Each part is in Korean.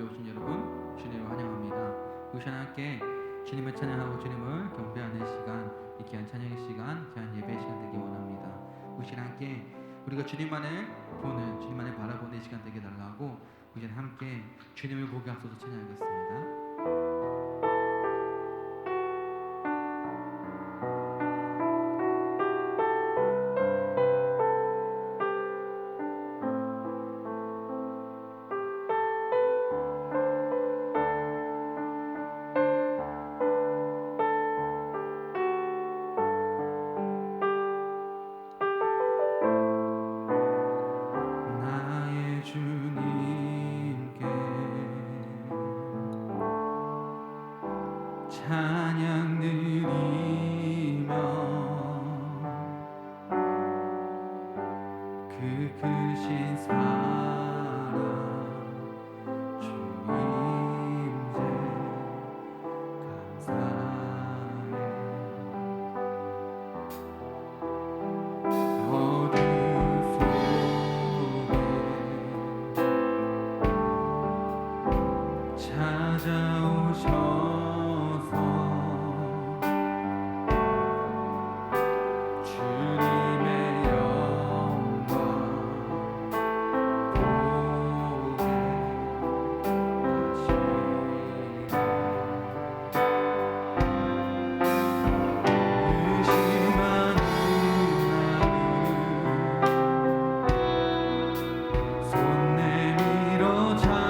가운데 오신 여러분 주님을 환영합니다. 우리 시간 함께 주님을 찬양하고 주님을 경배하는 시간, 이 귀한 찬양의 시간, 귀한 예배 시간 되기 원합니다. 우리 시간 함께 우리가 주님만을 보는, 주님만을 바라보는 시간 되게 달라고 우리 시간 함께 주님을 보게 앞서서 찬양하겠습니다. 나의 주님께 찬양 드리며 그 크신 사랑 주님께 감사해. 어둠 속에 찾아오셔서 주님의 영광 보게 하시네. 의심하는 나를 손 내밀어 잡아주시네.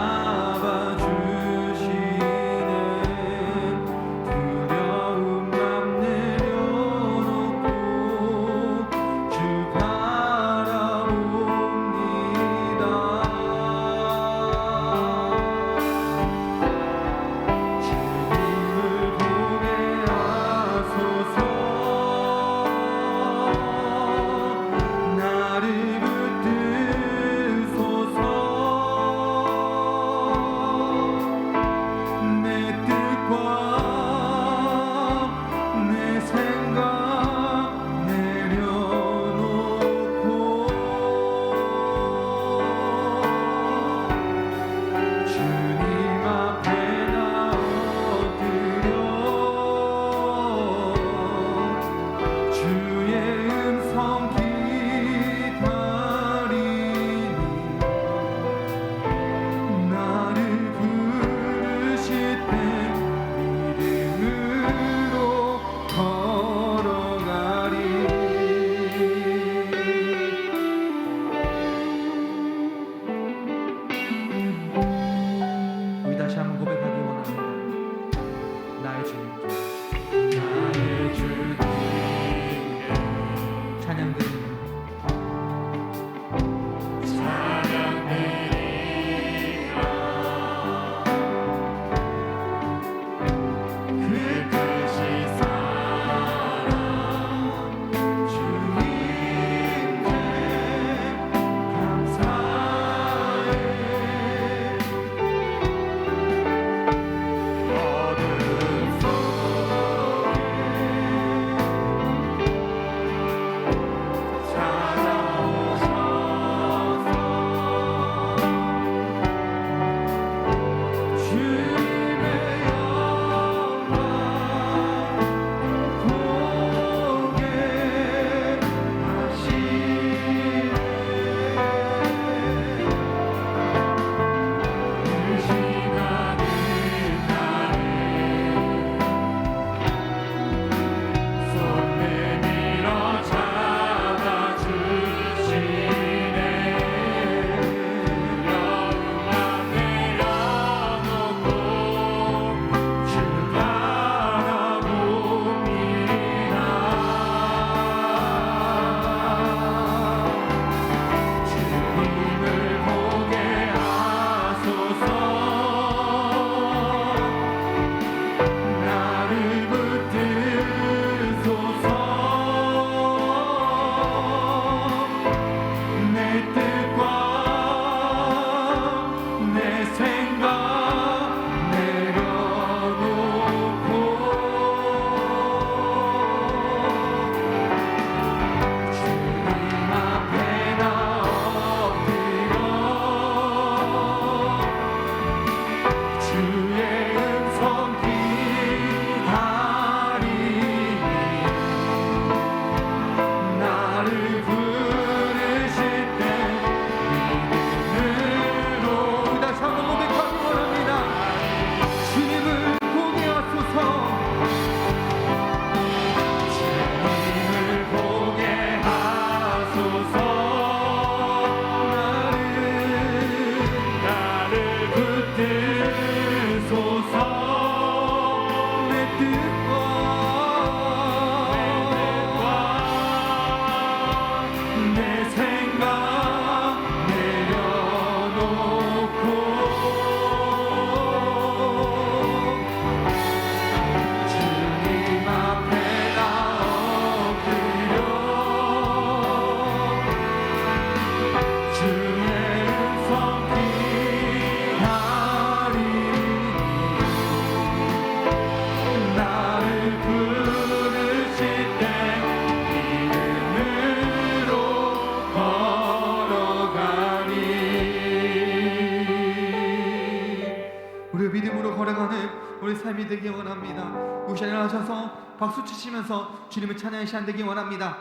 우리의 믿음으로 걸어가는 우리 삶이 되기 원합니다. 우시 일어나셔서 박수 치시면서 주님을 찬양의 시간 되기 원합니다.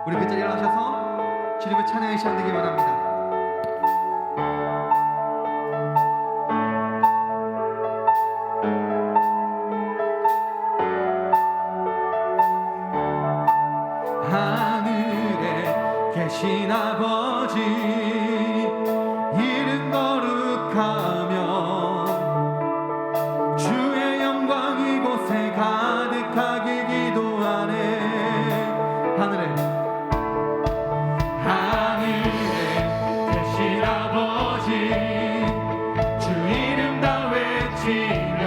우리 그 자리에 일어나셔서 주님을 찬양의 시간 되기 원합니다. 하늘에 계신 아버지 이름 거룩하며 주의 영광 이곳에 가득하게 기도하네. 하늘에 계신 아버지 주 이름 다 외치며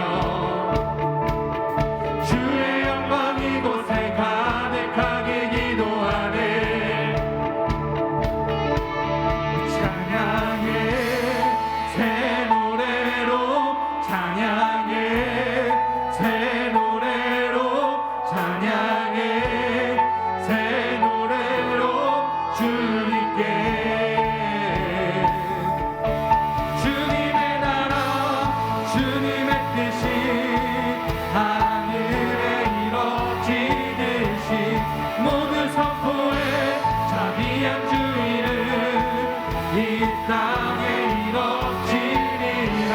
주의 영광 이곳에 가득하게 기도하네. 찬양해 새 노래로 찬양해 새 노래로 찬양해 새 노래로 주님께 주님의 나라 주님의 뜻이 하늘에 이뤄지듯이 모두 선포해 자비한 주 이름 이 땅에 이뤄지리라.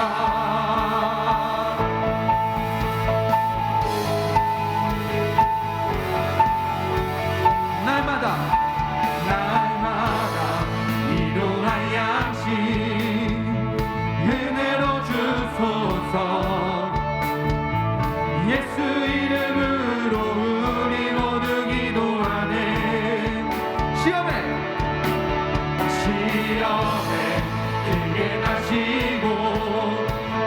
날마다 일용할 양식 은혜로 주소서. 예수 이름으로 우리 모두 기도하네. 시험에 크게 마시고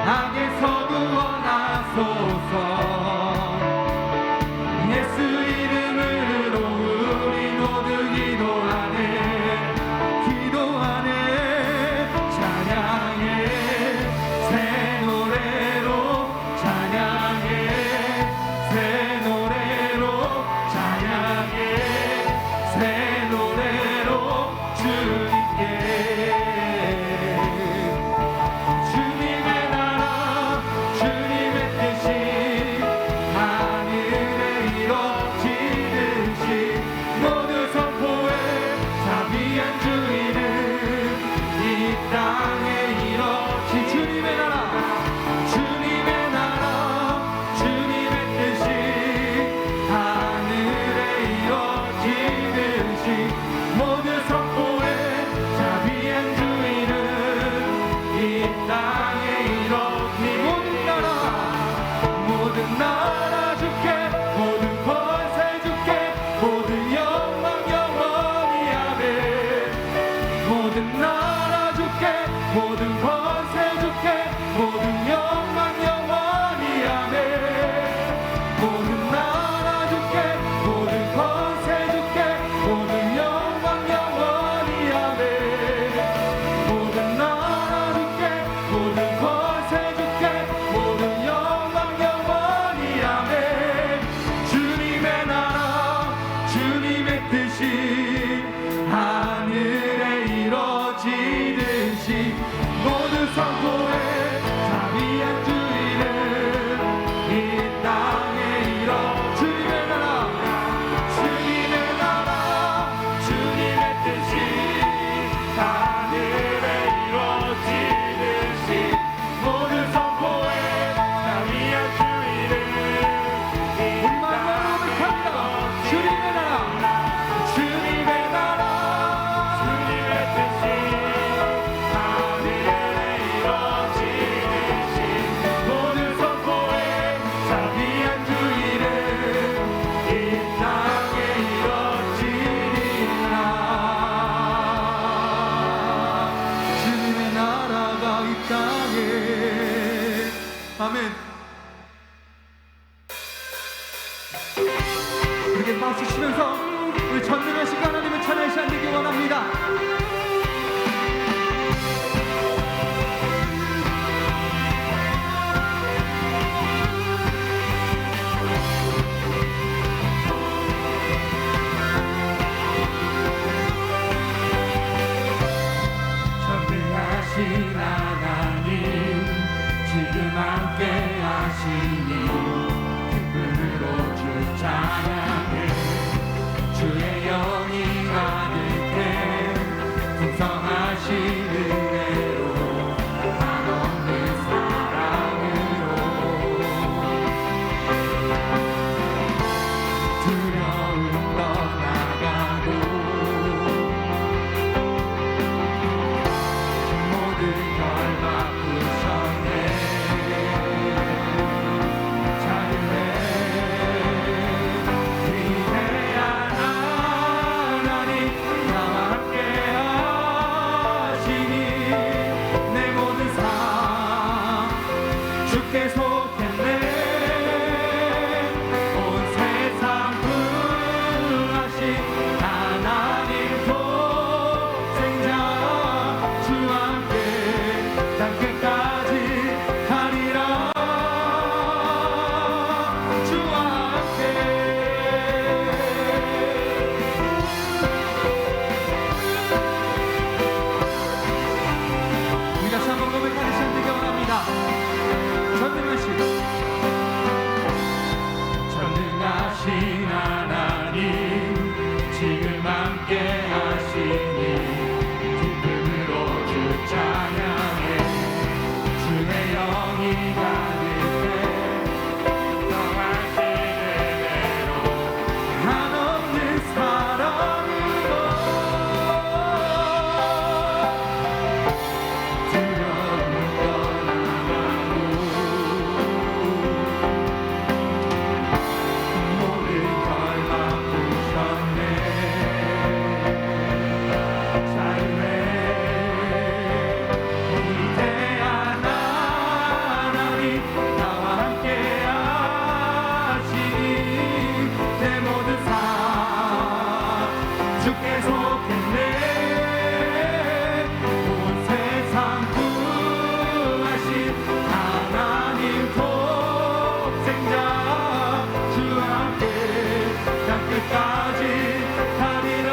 악에서 구원하소서. 예수 이름으로 우리 모두 기도하네. 찬양해 새 노래로 찬양해 새 노래로 찬양해 새 노래로 주님께 주님의 나라 주님의 뜻이 하늘에 이뤄지듯이 모두 선포해 자비한 주 이름 이 땅에 이뤄지. 주님의 나라 주님의 뜻이 하늘에 이뤄지듯이 모두 선포해 자비한 주 이름 이 땅에 이뤄지. 모든 나라 주께 모든 권세 주께 모든 영광 영원히 아멘. 모든 나라 주께 모든 권세 주께 모든 영광 영원히 아멘. 모든 나라 주께 모든 권세 주께 모든 영광 영원히 아멘. 모든 나라 주께 모든 권세 주께 모든 영광 영원히 아멘. 주님의 나라 주님의 뜻이 하늘에 이뤄지듯이 모두 선포해 자비한 주 이름 이 땅에 이뤄. 주님의 나라 주님의 뜻이 하늘에 이뤄지듯이 모두 선포해 자비한 주 이름 이 땅에 이뤄. 주님의 나라 주님의 뜻이 하늘에 이뤄지듯이 모두 선포해 자비한 주 이름 이 땅에 이뤄지리라. 주님의 나라가 이 땅에. 아멘. 그렇게 박수 치면서 우리 전능하신 하나님을 찬양의 시간 되기 원합니다. 전능하신 하나님 함께 하시니 기쁨으로 주 찬양해 주의 영이 가득해 풍성하신 은혜로 한없는 사랑으로 두려움 떠나가고 모든 걸 바꾸셨네 자유해 위대한 하나님 나와 함께 하시니 내 모든 삶 주께 속했네 온 세상 구하신 하나님 독생자 주와 함께 땅끝까지 가리라 주와 함께 우리 다시 한번 고백하는 시간 되기 원합니다. 전능하신 하나님 지금 함께 하시니 기쁨으로 주 찬양해 주의 영이 가득해 평화신 은혜로 한없는 사랑으로 두려움 떠나가고 모든 걸 바꾸셨네 자유해 위대한 하나님 나와 함께 하시니 내 모든 삶 주께 속했네 온 세상 구하신 하나님 독생자 주와 함께 땅끝까지 가리라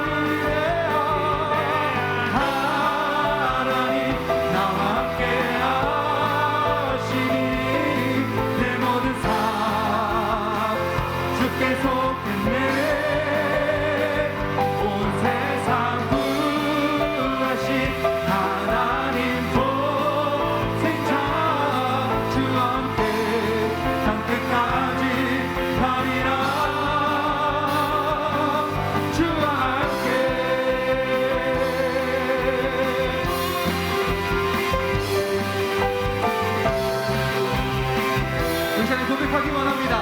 위대한 하나님 나와 함께 하시니 내 모든 삶 주께 속했네 온 세상 구하신 하나님 독생자 주와 함께 땅끝까지 가리라 주와 함께 이 시간에 고백하기 원합니다.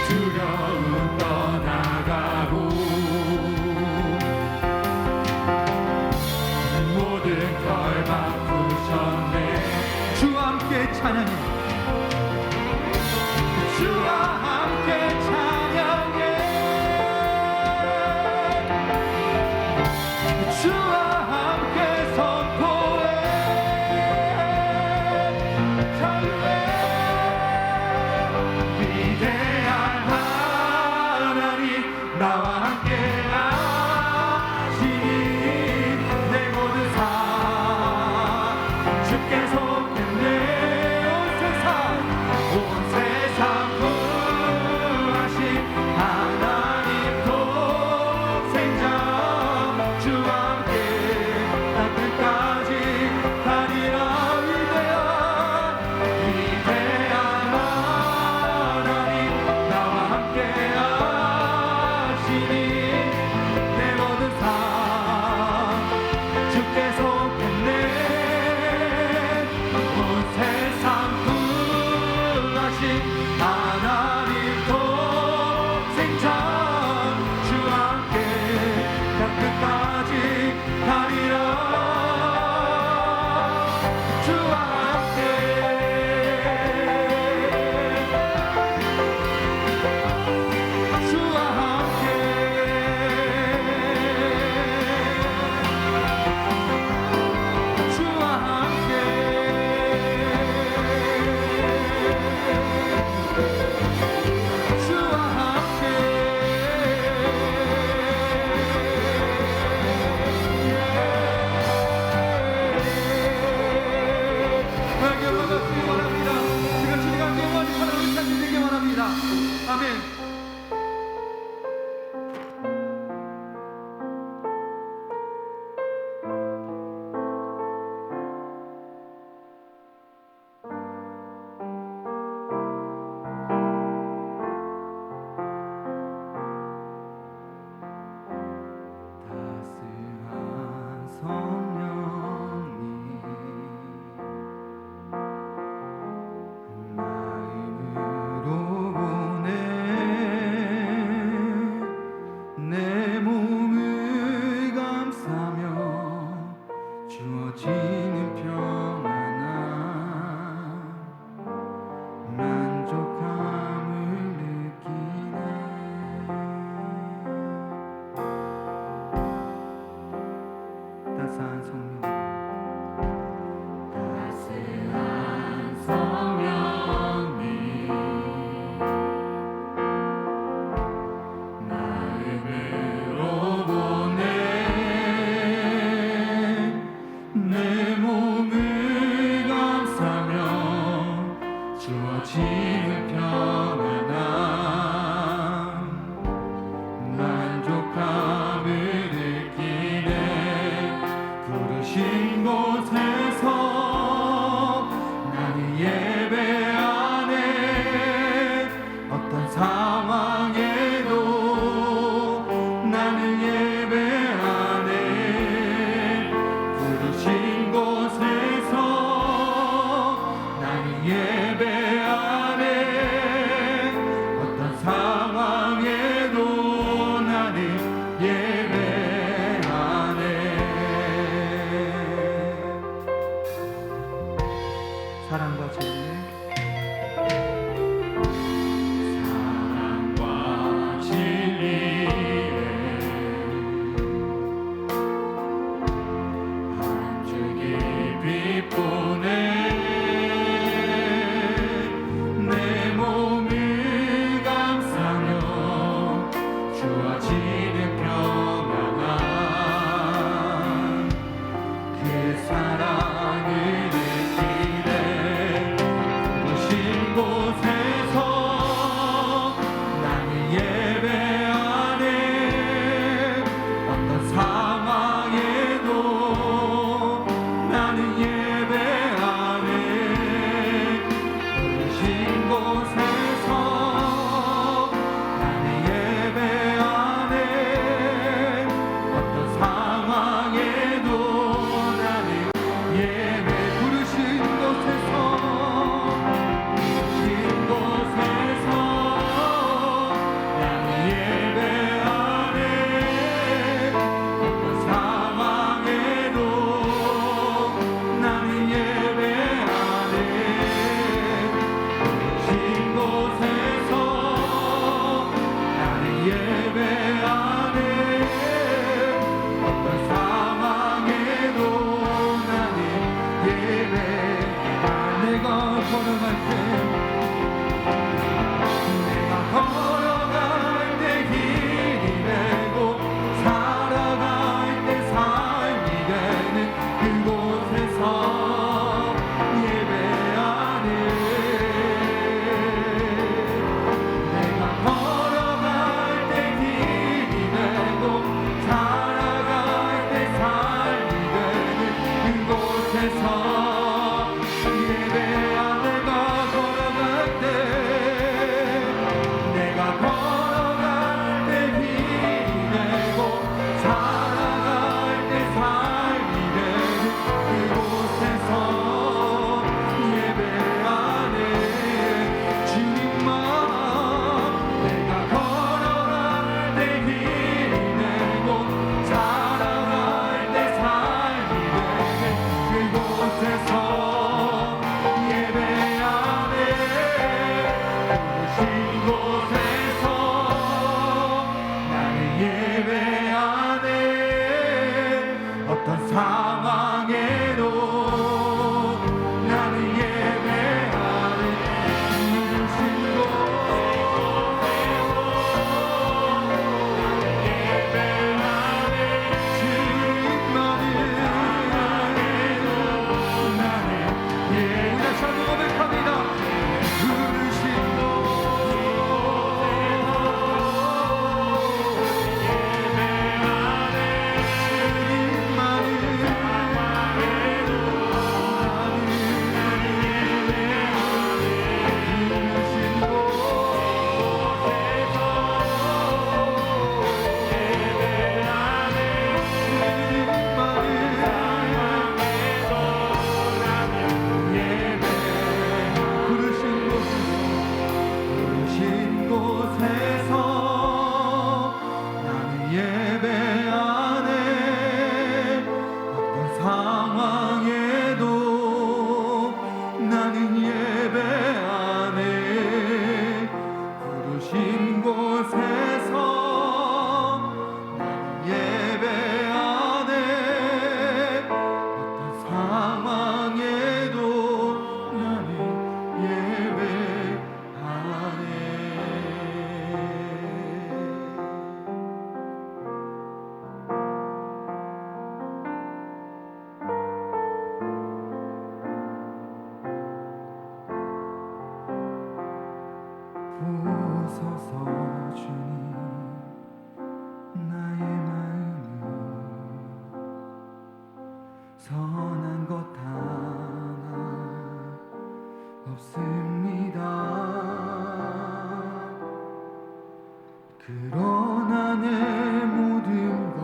두려움 떠나가고 모든 걸 바꾸셨네 주와 함께 찬양해 주와 함께 찬양해 주와 함께 선포해 자유해 위대한 하나님 나와 함께 하시니 내 모든 삶 주께 속했네 온 성령님 마음으로 보내 내 몸을 감싸며 주어지는 평안함 만족함을 느끼네. 따스한 성령 따스한 성령님 마음으로 보내 내 몸을 감싸며 주어지는 평안함 만족함을 느끼네. 부르신 곳에서 나는 예배하네. 어떤 상황에도 나는 예배하네. 부르신 곳에서 나는 예배하네. 어떤 상황에도 나는 예배하네. 사랑과 진리 사랑과 진리에 한 줄기 빛보내 내 몸을 감싸며 주어지는 평안함 그 사랑을 느끼네. 부르신 곳에서 나는 예배하네. 어떤 상황에도 나는 예배하네. 부르신 곳에서 나는 예배하네. 어떤 상황에도 나는 예배. 부르신 곳에서 부르신 곳에서 나는 예배하네. 어떤 상황에도 나는 예배하네. 부르신 곳에서 나는 예배하네. 어떤 상황에도 나는 예배하네. 내가 걸어갈 때 내가 걸어갈 때 길이 되고 살아갈 때 삶이 되는 그곳에서 예배하네. 내가 걸어갈 때 길이 되고 살아갈 때 삶이 되는 그곳에서 예배하네. 내가 걸어갈 때 내가 걸어갈 때 길이 되고 살아갈 때 삶이 되는 그곳에서 예배하네. 주님만 내가 걸어갈 때 길이 되고 살아갈 때 삶이 되는 그곳에서 예배하네. 부르신 곳에서 나는 예배하네. 어떤 상황에도 나는 예배하네. 부르신 곳에서 예배하네. 주님만을 나는 예배하네. 다시 한번 고백합니다. 부르신 곳에서 예배하네. 주님만을 선한 것 하나 없습니다. 그러나 내 모든 것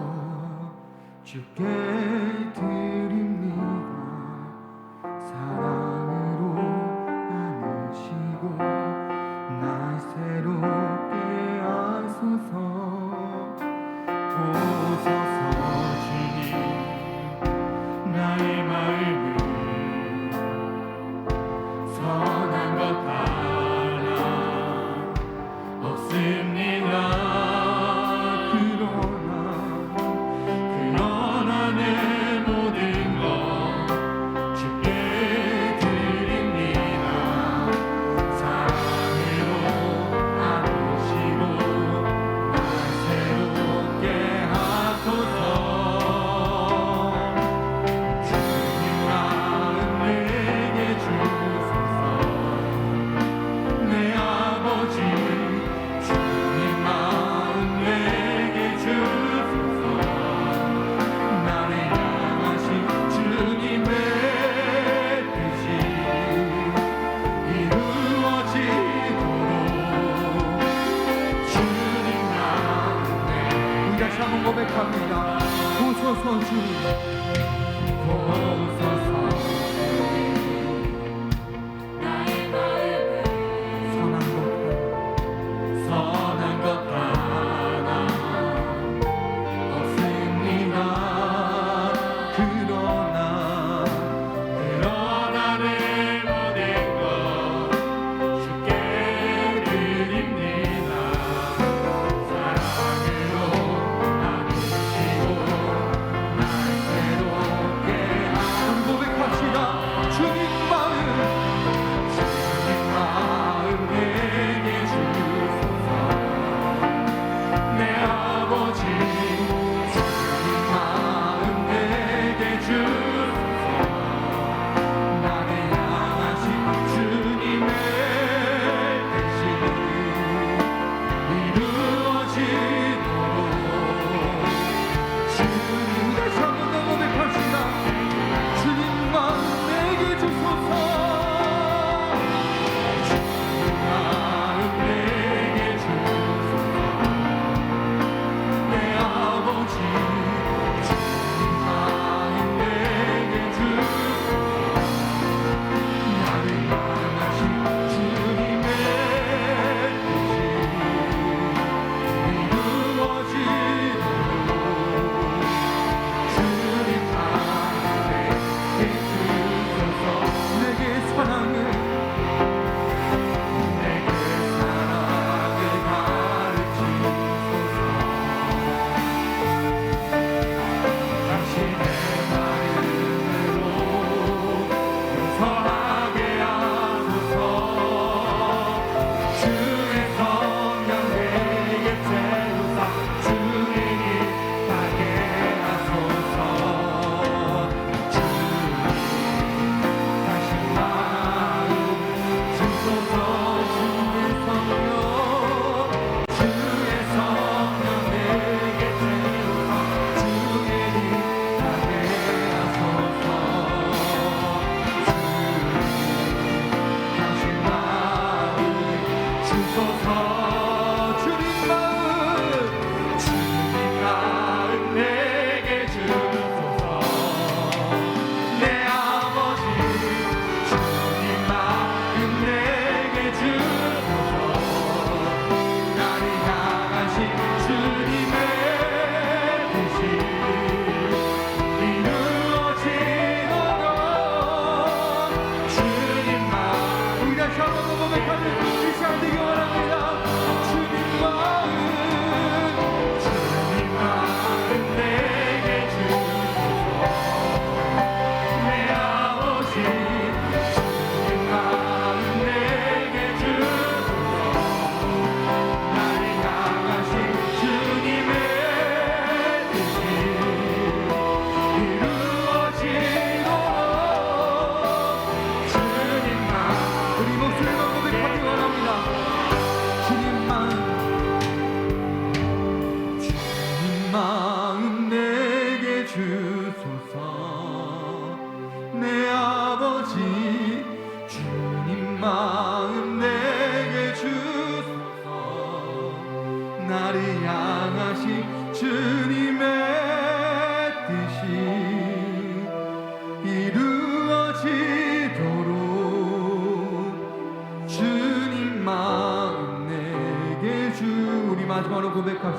주께 드립니다. 사랑으로 안으시고 날 새롭게 하소서. 보소서 주님 나의 마음을 선한 것 하나 없습니다. 그러나 내 모든 것 주께 드립니다. 사랑으로 안으시고 날 새롭게 하소서. 주님 마음 내게 주소서. 내 아버지 주님 마음 내게 주소서. 나를 향하신 주님의 뜻이 이루어지도록 주님 마음에 우리 다시 한번 고백합니다. 보소서 주님 보소서 나의 마음을 선한 것 하나 없습니다. 그러나 내 모든 것 주께 드립니다. 사랑으로 안으시고 날 새롭게 우리 고백합시다. 주님 마음 내게 주소서. 내 아버지 주님 마음 내게 주소서. 나를 향하신 주님의 뜻이 이루어지도록 주님 다시 한번 더 고백합시다. 주님 마음 내게 주소서. 주님 마음 내게 주소서. 내 아버지 주님 마음 내게 주소서. 나를 향하신 주님의 뜻이 이루어지도록 주님 마음 내게 주소서. 내게 사랑을 가르치소서. 당신의 마음으로 용서하게 하소서. 주의 성령 내게 채우사 주의 길 가게 하소서. 주님 당신 마음 주소서. 주의 성령 내게 채우사 주의 길 가게 하소서. 당신 마음 주소서. 주님 마음 내게 주소서. 내 아버지 주님 마음 내게 주소서. 나를 향하신 주님의 뜻이 이루어지도록 주님 마음 우리 다시 한번 고백하는 이 시간 되기 원합니다. 주님 마음 내게 주소서. 내 아버지 주님 마음 내게 주소서. 나를 향하신 주님의 뜻이 이루어지도록 주님 마음 우리 목소리로 고백하기 원합니다. 주님 마음 내게 주소서.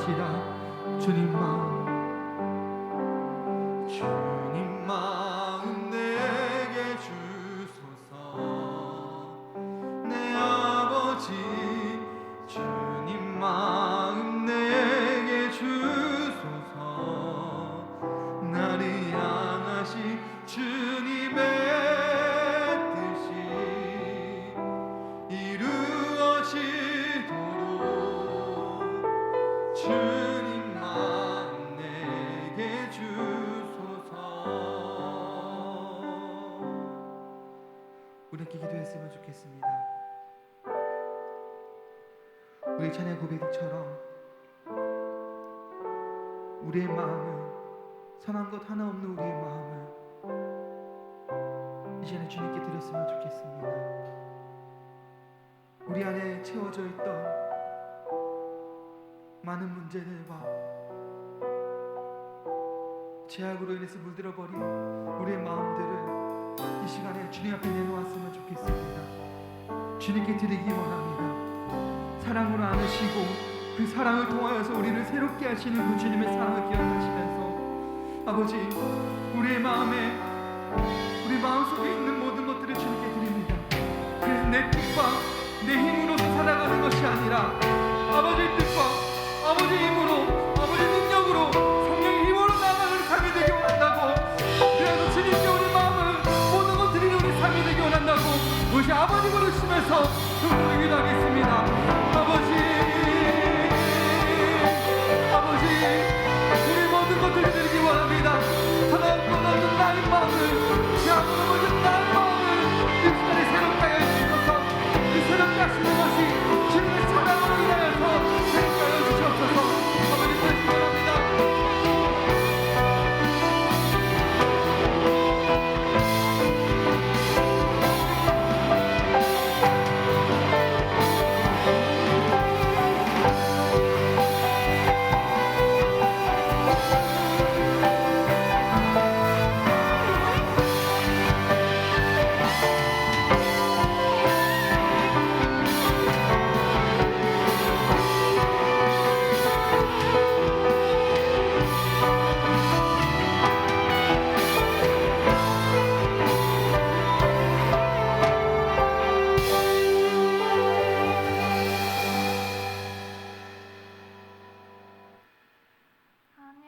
것이라. 주님 마음 내게 주소서. 내 아버지 주님 마음 내게 주소서. 나를 향하신 주님의 뜻이 이루어지도록 주님 마음 내게 주소서. 우리 함께 기도했으면 좋겠습니다. 우리 찬양 고백처럼 우리의 마음을, 선한 것 하나 없는 우리의 마음을 이제는 주님께 드렸으면 좋겠습니다. 우리 안에 채워져 있던 많은 문제들과 죄악으로 인해서 물들어버린 우리의 마음들을 이 시간에 주님 앞에 내놓았으면 좋겠습니다. 주님께 드리기 원합니다. 사랑으로 안으시고 그 사랑을 통하여서 우리를 새롭게 하시는 그 주님의 사랑을 기억하시면서 아버지, 우리의 마음에, 우리 마음속에 있는 모든 것들을 주님께 드립니다. 그래서 내 뜻과 내 힘으로서 살아가는 것이 아니라 아버지의 뜻과 아버지의 힘으로, 아버지의 능력으로, 성령의 힘으로 나아가는 삶이 되기 원한다고. 그래서 주님께 우리 마음을, 모든 것 드리는 우리 삶이 되기 원한다고 우리 아버지 부르시면서 동동을 기도하겠습니다. 아버지, 우리 모든 것들을 드리기 원합니다. 사랑하고 넘는 나의 마음을, 죄악으로 물든 나의 마음을 이 시간에 새롭게 하여 주셔서 그 새롭게 하시는 것이 주님의 사랑으로 인하여서 새롭게 하여 주시옵소서. 아버지 부르시기 원합니다.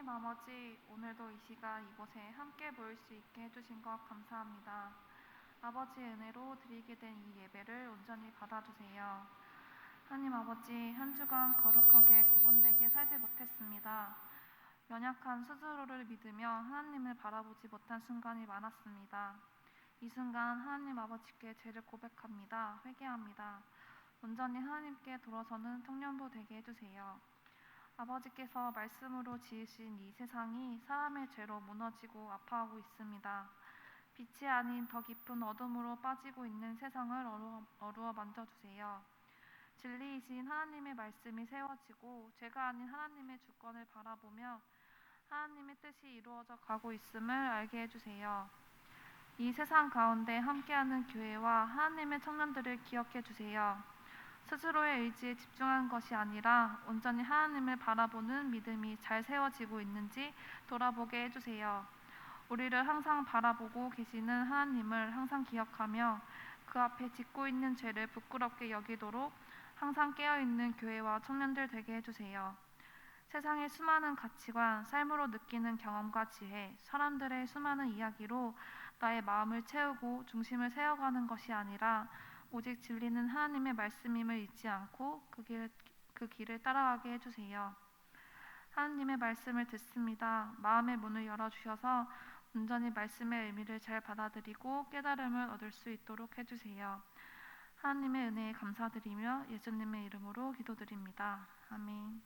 아버지, 오늘도 이 시간 이곳에 함께 모일 수 있게 해주신 것 감사합니다. 아버지의 은혜로 드리게 된 이 예배를 온전히 받아주세요. 하나님 아버지, 한 주간 거룩하게 구분되게 살지 못했습니다. 연약한 스스로를 믿으며 하나님을 바라보지 못한 순간이 많았습니다. 이 순간 하나님 아버지께 죄를 고백합니다. 회개합니다. 온전히 하나님께 돌아서는 청년부 되게 해주세요. 아버지께서 말씀으로 지으신 이 세상이 사람의 죄로 무너지고 아파하고 있습니다. 빛이 아닌 더 깊은 어둠으로 빠지고 있는 세상을 어루어 만져주세요. 진리이신 하나님의 말씀이 세워지고 죄가 아닌 하나님의 주권을 바라보며 하나님의 뜻이 이루어져 가고 있음을 알게 해주세요. 이 세상 가운데 함께하는 교회와 하나님의 청년들을 기억해 주세요. 스스로의 의지에 집중한 것이 아니라 온전히 하나님을 바라보는 믿음이 잘 세워지고 있는지 돌아보게 해주세요. 우리를 항상 바라보고 계시는 하나님을 항상 기억하며 그 앞에 짓고 있는 죄를 부끄럽게 여기도록 항상 깨어있는 교회와 청년들 되게 해주세요. 세상의 수많은 가치관, 삶으로 느끼는 경험과 지혜, 사람들의 수많은 이야기로 나의 마음을 채우고 중심을 세워가는 것이 아니라 오직 진리는 하나님의 말씀임을 잊지 않고 그 길을 따라가게 해주세요. 하나님의 말씀을 듣습니다. 마음의 문을 열어주셔서 온전히 말씀의 의미를 잘 받아들이고 깨달음을 얻을 수 있도록 해주세요. 하나님의 은혜에 감사드리며 예수님의 이름으로 기도드립니다. 아멘.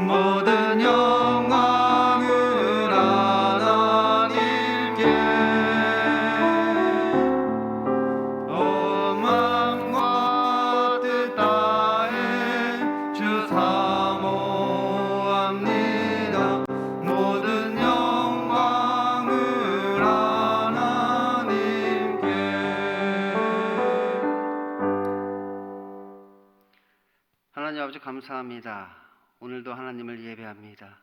모든 아버지 감사합니다. 오늘도 하나님을 예배합니다.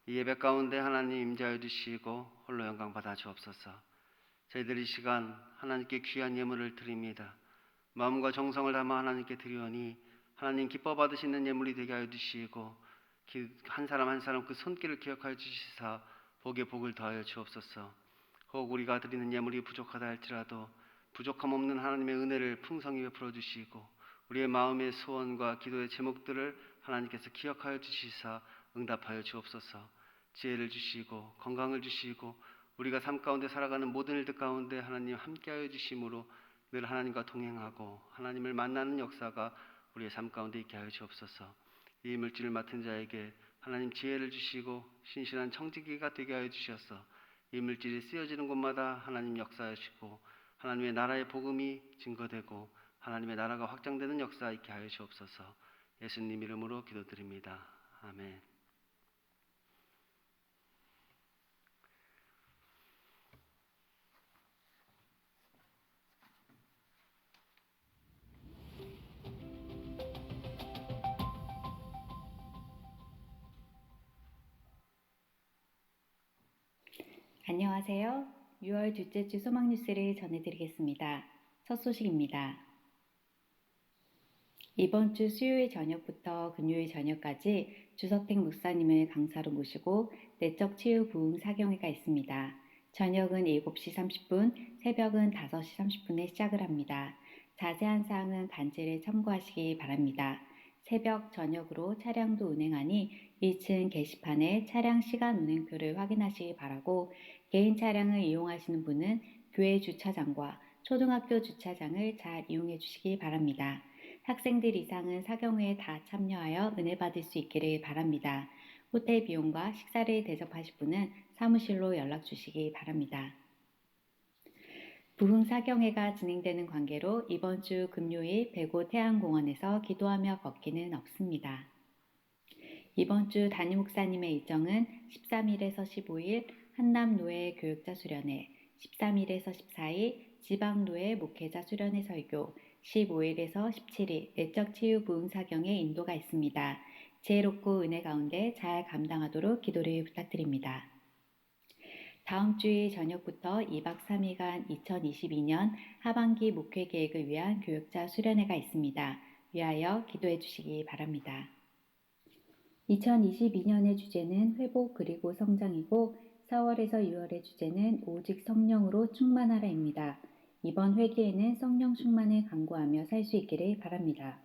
이 예배 가운데 하나님 임재하여 주시고 홀로 영광 받아 주옵소서. 저희들 이 시간 하나님께 귀한 예물을 드립니다. 마음과 정성을 담아 하나님께 드리오니 하나님 기뻐 받으시는 예물이 되게 하여 주시고 한 사람 한 사람 그 손길을 기억하여 주시사 복에 복을 더하여 주옵소서. 혹 우리가 드리는 예물이 부족하다 할지라도 부족함 없는 하나님의 은혜를 풍성히 베풀어 주시고 우리의 마음의 소원과 기도의 제목들을 하나님께서 기억하여 주시사 응답하여 주옵소서. 지혜를 주시고 건강을 주시고 우리가 삶 가운데 살아가는 모든 일들 가운데 하나님 함께하여 주심으로 늘 하나님과 동행하고 하나님을 만나는 역사가 우리의 삶 가운데 있게 하여 주옵소서. 이 물질을 맡은 자에게 하나님 지혜를 주시고 신실한 청지기가 되게 하여 주셔서 이 물질이 쓰여지는 곳마다 하나님 역사하시고 하나님의 나라의 복음이 증거되고 하나님의 나라가 확장되는 역사 있게 하여 주옵소서. 예수님 이름으로 기도드립니다. 아멘. 안녕하세요. 6월 둘째 주 소망 뉴스를 전해드리겠습니다. 첫 소식입니다. 이번 주 수요일 저녁부터 금요일 저녁까지 주석택 목사님을 강사로 모시고 내적 치유 부흥 사경회가 있습니다. 저녁은 7시 30분, 새벽은 5시 30분에 시작을 합니다. 자세한 사항은 반지를 참고하시기 바랍니다. 새벽, 저녁으로 차량도 운행하니 1층 게시판에 차량 시간 운행표를 확인하시기 바라고 개인 차량을 이용하시는 분은 교회 주차장과 초등학교 주차장을 잘 이용해 주시기 바랍니다. 학생들 이상은 사경회에 다 참여하여 은혜 받을 수 있기를 바랍니다. 호텔 비용과 식사를 대접하실 분은 사무실로 연락 주시기 바랍니다. 부흥 사경회가 진행되는 관계로 이번 주 금요일 백오 태안공원에서 기도하며 걷기는 없습니다. 이번 주 담임 목사님의 일정은 13일에서 15일 한남노예 교육자 수련회, 13일에서 14일 지방노예 목회자 수련회 설교, 15일에서 17일 내적 치유 부흥 사경의 인도가 있습니다. 지혜롭고 은혜 가운데 잘 감당하도록 기도를 부탁드립니다. 다음 주일 저녁부터 2박 3일간 2022년 하반기 목회 계획을 위한 교육자 수련회가 있습니다. 위하여 기도해 주시기 바랍니다. 2022년의 주제는 회복 그리고 성장이고 4월에서 6월의 주제는 오직 성령으로 충만하라입니다. 이번 회기에는 성령 충만을 간구하며 살 수 있기를 바랍니다.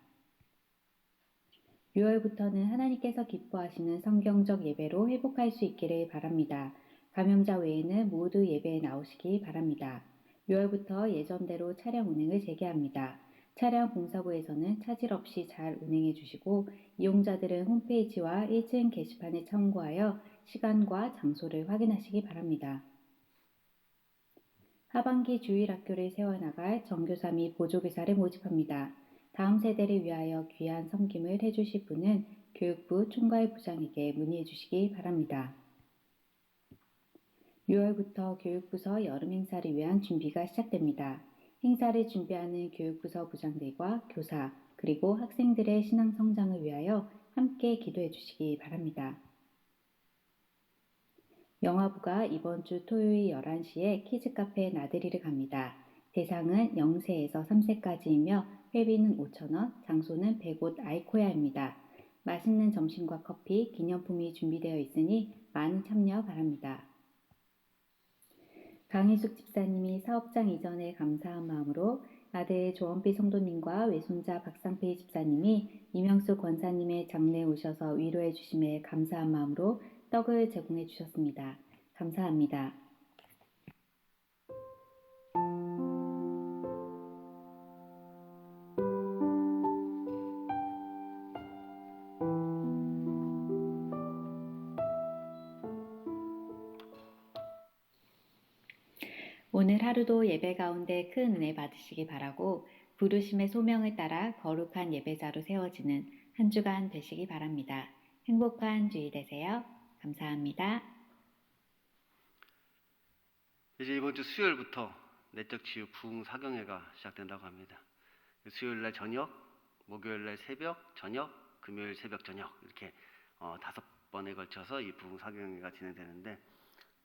6월부터는 하나님께서 기뻐하시는 성경적 예배로 회복할 수 있기를 바랍니다. 감염자 외에는 모두 예배에 나오시기 바랍니다. 6월부터 예전대로 차량 운행을 재개합니다. 차량 공사부에서는 차질 없이 잘 운행해 주시고 이용자들은 홈페이지와 1층 게시판에 참고하여 시간과 장소를 확인하시기 바랍니다. 하반기 주일학교를 세워나갈 전교사 및 보조교사를 모집합니다. 다음 세대를 위하여 귀한 섬김을 해주실 분은 교육부 총괄부장에게 문의해 주시기 바랍니다. 6월부터 교육부서 여름 행사를 위한 준비가 시작됩니다. 행사를 준비하는 교육부서 부장들과 교사 그리고 학생들의 신앙 성장을 위하여 함께 기도해 주시기 바랍니다. 영화부가 이번 주 토요일 11시에 키즈카페 나들이를 갑니다. 대상은 0세에서 3세까지이며 회비는 5,000원, 장소는 100옷 아이코야입니다. 맛있는 점심과 커피, 기념품이 준비되어 있으니 많은 참여 바랍니다. 강희숙 집사님이 사업장 이전에 감사한 마음으로 아들 조원필 성도님과 외손자 박상필 집사님이 이명수 권사님의 장례에 오셔서 위로해 주심에 감사한 마음으로 떡을 제공해 주셨습니다. 감사합니다. 오늘 하루도 예배 가운데 큰 은혜 받으시기 바라고 부르심의 소명을 따라 거룩한 예배자로 세워지는 한 주간 되시기 바랍니다. 행복한 주일 되세요. 감사합니다. 이제 이번 주 수요일부터 내적 치유 부흥 사경회가 시작된다고 합니다. 수요일날 저녁, 목요일날 새벽, 저녁, 금요일 새벽 저녁 이렇게 5번에 걸쳐서 이 부흥 사경회가 진행되는데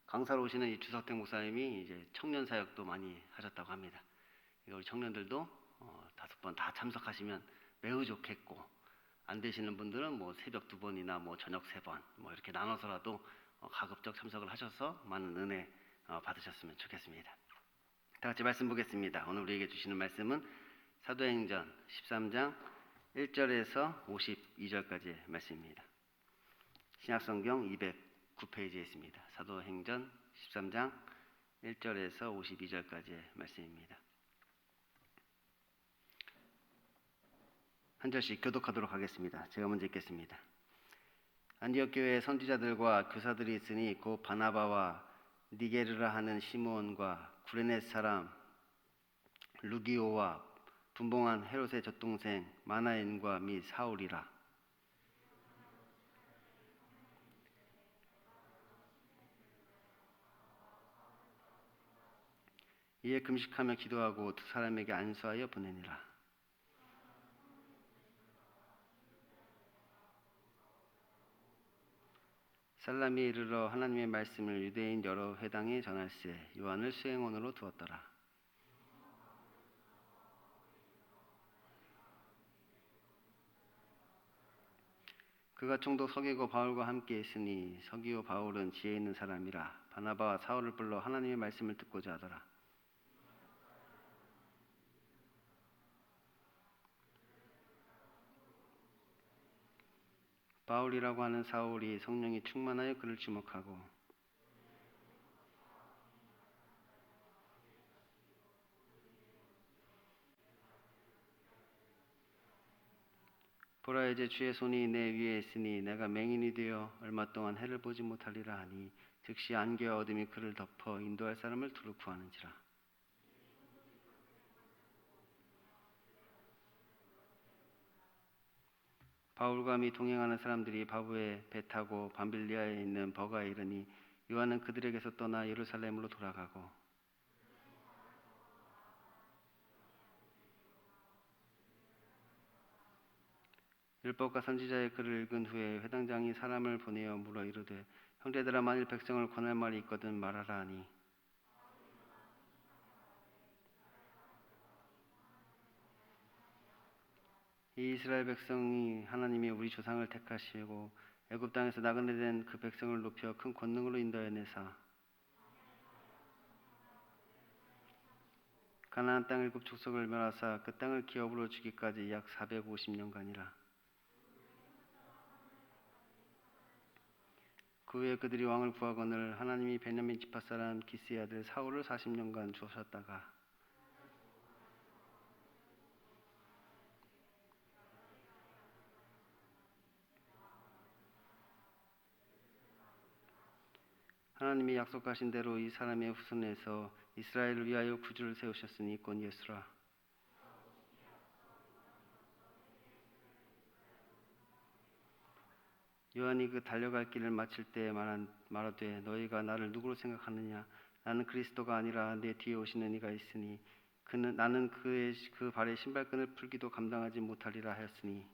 강사로 오시는 이 주석택 목사님이 이제 청년 사역도 많이 하셨다고 합니다. 우리 청년들도 5번 다 참석하시면 매우 좋겠고 안 되시는 분들은 뭐 새벽 2번이나 뭐 저녁 3번 뭐 이렇게 나눠서라도 가급적 참석을 하셔서 많은 은혜 받으셨으면 좋겠습니다. 다 같이 말씀 보겠습니다. 오늘 우리에게 주시는 말씀은 사도행전 13장 1절에서 52절까지의 말씀입니다. 신약성경 209페이지에 있습니다. 사도행전 13장 1절에서 52절까지의 말씀입니다. 한 절씩 교독하도록 하겠습니다. 제가 먼저 읽겠습니다. 안디옥 교회에 선지자들과 교사들이 있으니 곧 바나바와 니게르라 하는 시므온과 구레네 사람 루기오와 분봉한 헤롯의 젖동생 마나엔과 및 사울이라. 이에 금식하며 기도하고 두 사람에게 안수하여 보내니라. 살람에 이르러 하나님의 말씀을 유대인 여러 회당에 전할세 요한을 수행원으로 두었더라. 그가 총독 서기고 바울과 함께 있으니 서기오 바울은 지혜 있는 사람이라 바나바와 사울을 불러 하나님의 말씀을 듣고자 하더라. 바울이라고 하는 사울이 성령이 충만하여 그를 주목하고 보라 이제 주의 손이 내 위에 있으니 내가 맹인이 되어 얼마 동안 해를 보지 못하리라 하니 즉시 안개와 어둠이 그를 덮어 인도할 사람을 두루 구하는지라. 바울과 및 동행하는 사람들이 바부에 배 타고 밤빌리아에 있는 버가에 이르니 요한은 그들에게서 떠나 예루살렘으로 돌아가고 율법과 선지자의 글을 읽은 후에 회당장이 사람을 보내어 물어 이르되 형제들아 만일 백성을 권할 말이 있거든 말하라 하니 이 이스라엘 백성이 하나님이 우리 조상을 택하시고 애굽 땅에서 나그네 된 그 백성을 높여 큰 권능으로 인도하여 내사 가나안 땅 7 족속을 멸하사 그 땅을 기업으로 주기까지 약 450년간이라. 그 후에 그들이 왕을 구하거늘 하나님이 베냐민 지파 사람 기스의 아들 사울을 40년간 주셨다가 하나님이 약속하신 대로 이 사람의 후손에서 이스라엘을 위하여 구주를 세우셨으니 곧 예수라. 요한이 그 달려갈 길을 마칠 때 말하되 너희가 나를 누구로 생각하느냐 나는 그리스도가 아니라 내 뒤에 오시는 이가 있으니 나는 그 발의 신발끈을 풀기도 감당하지 못하리라 하였으니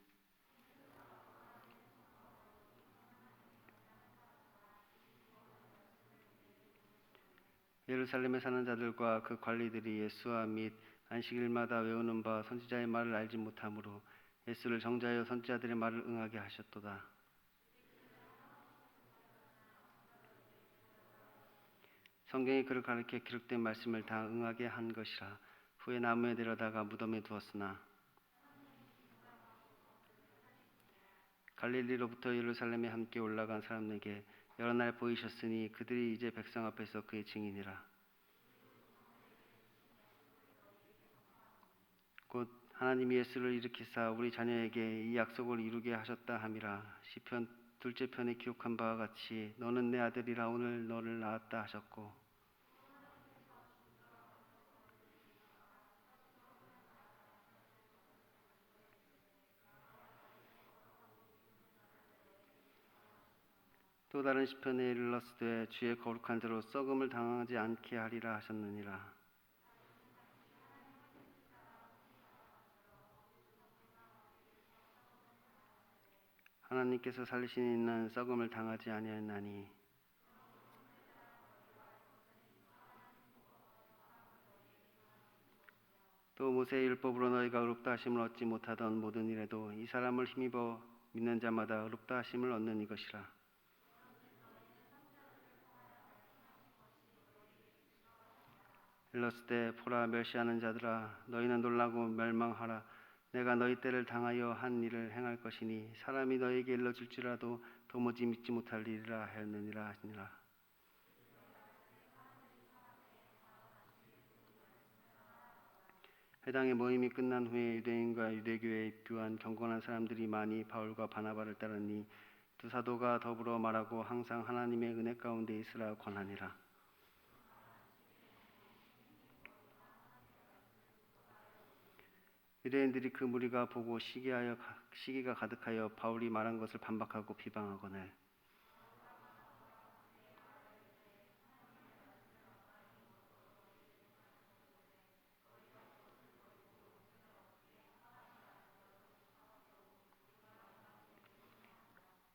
예루살렘에 사는 자들과 그 관리들이 예수와 및 안식일마다 외우는 바 선지자의 말을 알지 못하므로 예수를 정죄하여 선지자들의 말을 응하게 하셨도다. 성경이 그를 가르쳐 기록된 말씀을 다 응하게 한 것이라. 후에 나무에 데려다가 무덤에 두었으나 갈릴리로부터 예루살렘에 함께 올라간 사람에게 여러 날 보이셨으니 그들이 이제 백성 앞에서 그의 증인이라. 곧 하나님이 예수를 일으키사 우리 자녀에게 이 약속을 이루게 하셨다 함이라. 시편 2째 편에 기록한 바와 같이 너는 내 아들이라 오늘 너를 낳았다 하셨고 또 다른 시편에 이르렀으되 주의 거룩한 대로 썩음을 당하지 않게 하리라 하셨느니라. 하나님께서 살리신 이는 썩음을 당하지 아니하였나니 또 모세의 율법으로 너희가 의롭다 하심을 얻지 못하던 모든 일에도 이 사람을 힘입어 믿는 자마다 의롭다 하심을 얻는 이것이라. 일렀을 때 보라 멸시하는 자들아 너희는 놀라고 멸망하라. 내가 너희 때를 당하여 한 일을 행할 것이니 사람이 너희에게 일러줄지라도 도무지 믿지 못할 일이라 하였느니라 하시니라. 회당의 모임이 끝난 후에 유대인과 유대교에 입교한 경건한 사람들이 많이 바울과 바나바를 따르니 두 사도가 더불어 말하고 항상 하나님의 은혜 가운데 있으라 권하니라. 유대인들이 그 무리가 보고 시기가 가득하여 바울이 말한 것을 반박하고 비방하거늘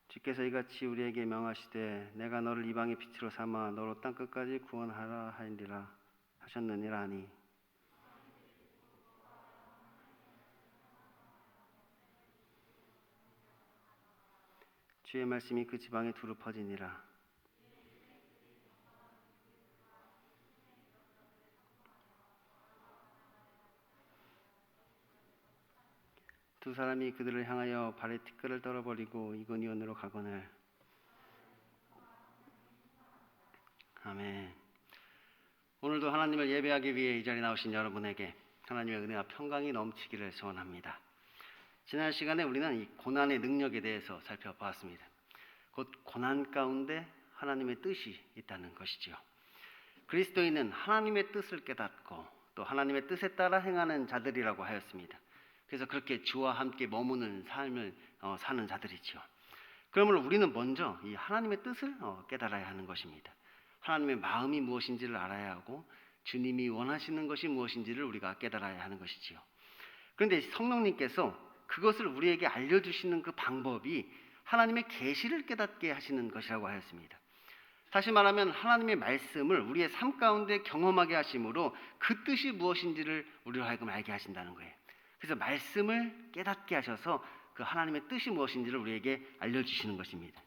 주께서 이같이 우리에게 명하시되 내가 너를 이방의 빛으로 삼아 너로 땅 끝까지 구원하라 하니라 하셨느니라 하니 주의 말씀이 그 지방에 두루 퍼지니라. 두 사람이 그들을 향하여 발에 티끌을 떨어버리고 이고니온으로 가거늘. 아멘. 오늘도 하나님을 예배하기 위해 이 자리에 나오신 여러분에게 하나님의 은혜와 평강이 넘치기를 소원합니다. 지난 시간에 우리는 이 고난의 능력에 대해서 살펴보았습니다. 곧 고난 가운데 하나님의 뜻이 있다는 것이지요. 그리스도인은 하나님의 뜻을 깨닫고 또 하나님의 뜻에 따라 행하는 자들이라고 하였습니다. 그래서 그렇게 주와 함께 머무는 삶을 사는 자들이지요. 그러므로 우리는 먼저 이 하나님의 뜻을 깨달아야 하는 것입니다. 하나님의 마음이 무엇인지를 알아야 하고 주님이 원하시는 것이 무엇인지를 우리가 깨달아야 하는 것이지요. 그런데 성령님께서 그것을 우리에게 알려주시는 그 방법이 하나님의 계시를 깨닫게 하시는 것이라고 하였습니다. 다시 말하면 하나님의 말씀을 우리의 삶 가운데 경험하게 하심으로 그 뜻이 무엇인지를 우리로 하여금 알게 하신다는 거예요. 그래서 말씀을 깨닫게 하셔서 그 하나님의 뜻이 무엇인지를 우리에게 알려주시는 것입니다.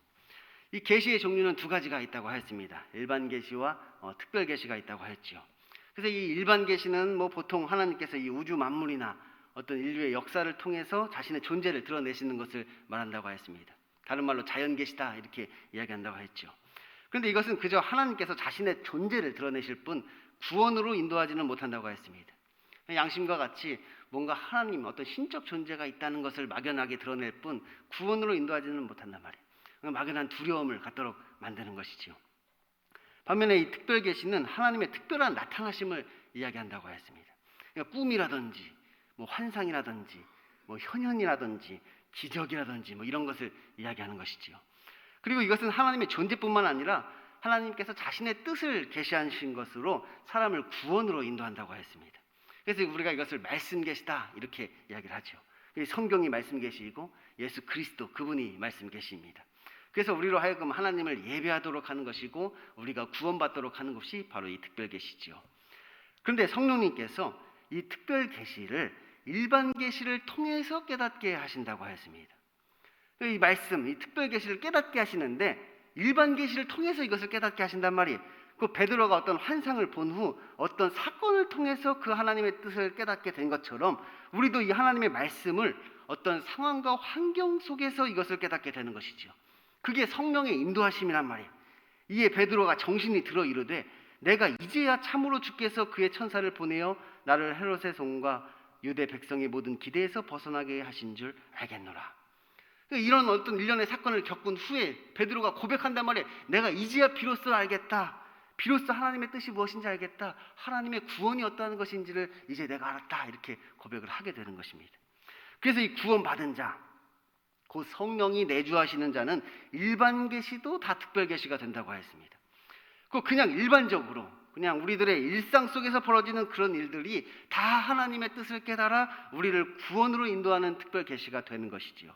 이 계시의 종류는 두 가지가 있다고 하였습니다. 일반 계시와 특별 계시가 있다고 하였죠. 그래서 이 일반 계시는 보통 하나님께서 이 우주 만물이나 어떤 인류의 역사를 통해서 자신의 존재를 드러내시는 것을 말한다고 하였습니다. 다른 말로 자연 계시다 이렇게 이야기한다고 했죠. 그런데 이것은 그저 하나님께서 자신의 존재를 드러내실 뿐 구원으로 인도하지는 못한다고 했습니다. 양심과 같이 뭔가 하나님 어떤 신적 존재가 있다는 것을 막연하게 드러낼 뿐 구원으로 인도하지는 못한단 말이에요. 막연한 두려움을 갖도록 만드는 것이지요. 반면에 이 특별 계시는 하나님의 특별한 나타나심을 이야기한다고 했습니다. 그러니까 꿈이라든지 환상이라든지 현현이라든지 기적이라든지 이런 것을 이야기하는 것이지요. 그리고 이것은 하나님의 존재뿐만 아니라 하나님께서 자신의 뜻을 계시하신 것으로 사람을 구원으로 인도한다고 했습니다. 그래서 우리가 이것을 말씀 계시다 이렇게 이야기를 하죠. 성경이 말씀 계시이고 예수 그리스도 그분이 말씀 계시입니다. 그래서 우리로 하여금 하나님을 예배하도록 하는 것이고 우리가 구원받도록 하는 것이 바로 이 특별 계시지요. 그런데 성령님께서 이 특별 계시를 일반 계시를 통해서 깨닫게 하신다고 하였습니다. 이 말씀, 이 특별 계시를 깨닫게 하시는데 일반 계시를 통해서 이것을 깨닫게 하신단 말이에요. 그 베드로가 어떤 환상을 본 후 어떤 사건을 통해서 그 하나님의 뜻을 깨닫게 된 것처럼 우리도 이 하나님의 말씀을 어떤 상황과 환경 속에서 이것을 깨닫게 되는 것이죠. 그게 성령의 인도하심이란 말이에요. 이에 베드로가 정신이 들어 이르되 내가 이제야 참으로 주께서 그의 천사를 보내어 나를 헤롯의 손과 유대 백성의 모든 기대에서 벗어나게 하신 줄 알겠노라. 이런 어떤 일련의 사건을 겪은 후에 베드로가 고백한단 말이에요. 내가 이제야 비로소 알겠다. 비로소 하나님의 뜻이 무엇인지 알겠다. 하나님의 구원이 어떠한 것인지를 이제 내가 알았다. 이렇게 고백을 하게 되는 것입니다. 그래서 이 구원받은 자, 그 성령이 내주하시는 자는 일반 계시도 다 특별 계시가 된다고 하였습니다. 그냥 일반적으로 그냥 우리들의 일상 속에서 벌어지는 그런 일들이 다 하나님의 뜻을 깨달아 우리를 구원으로 인도하는 특별 계시가 되는 것이지요.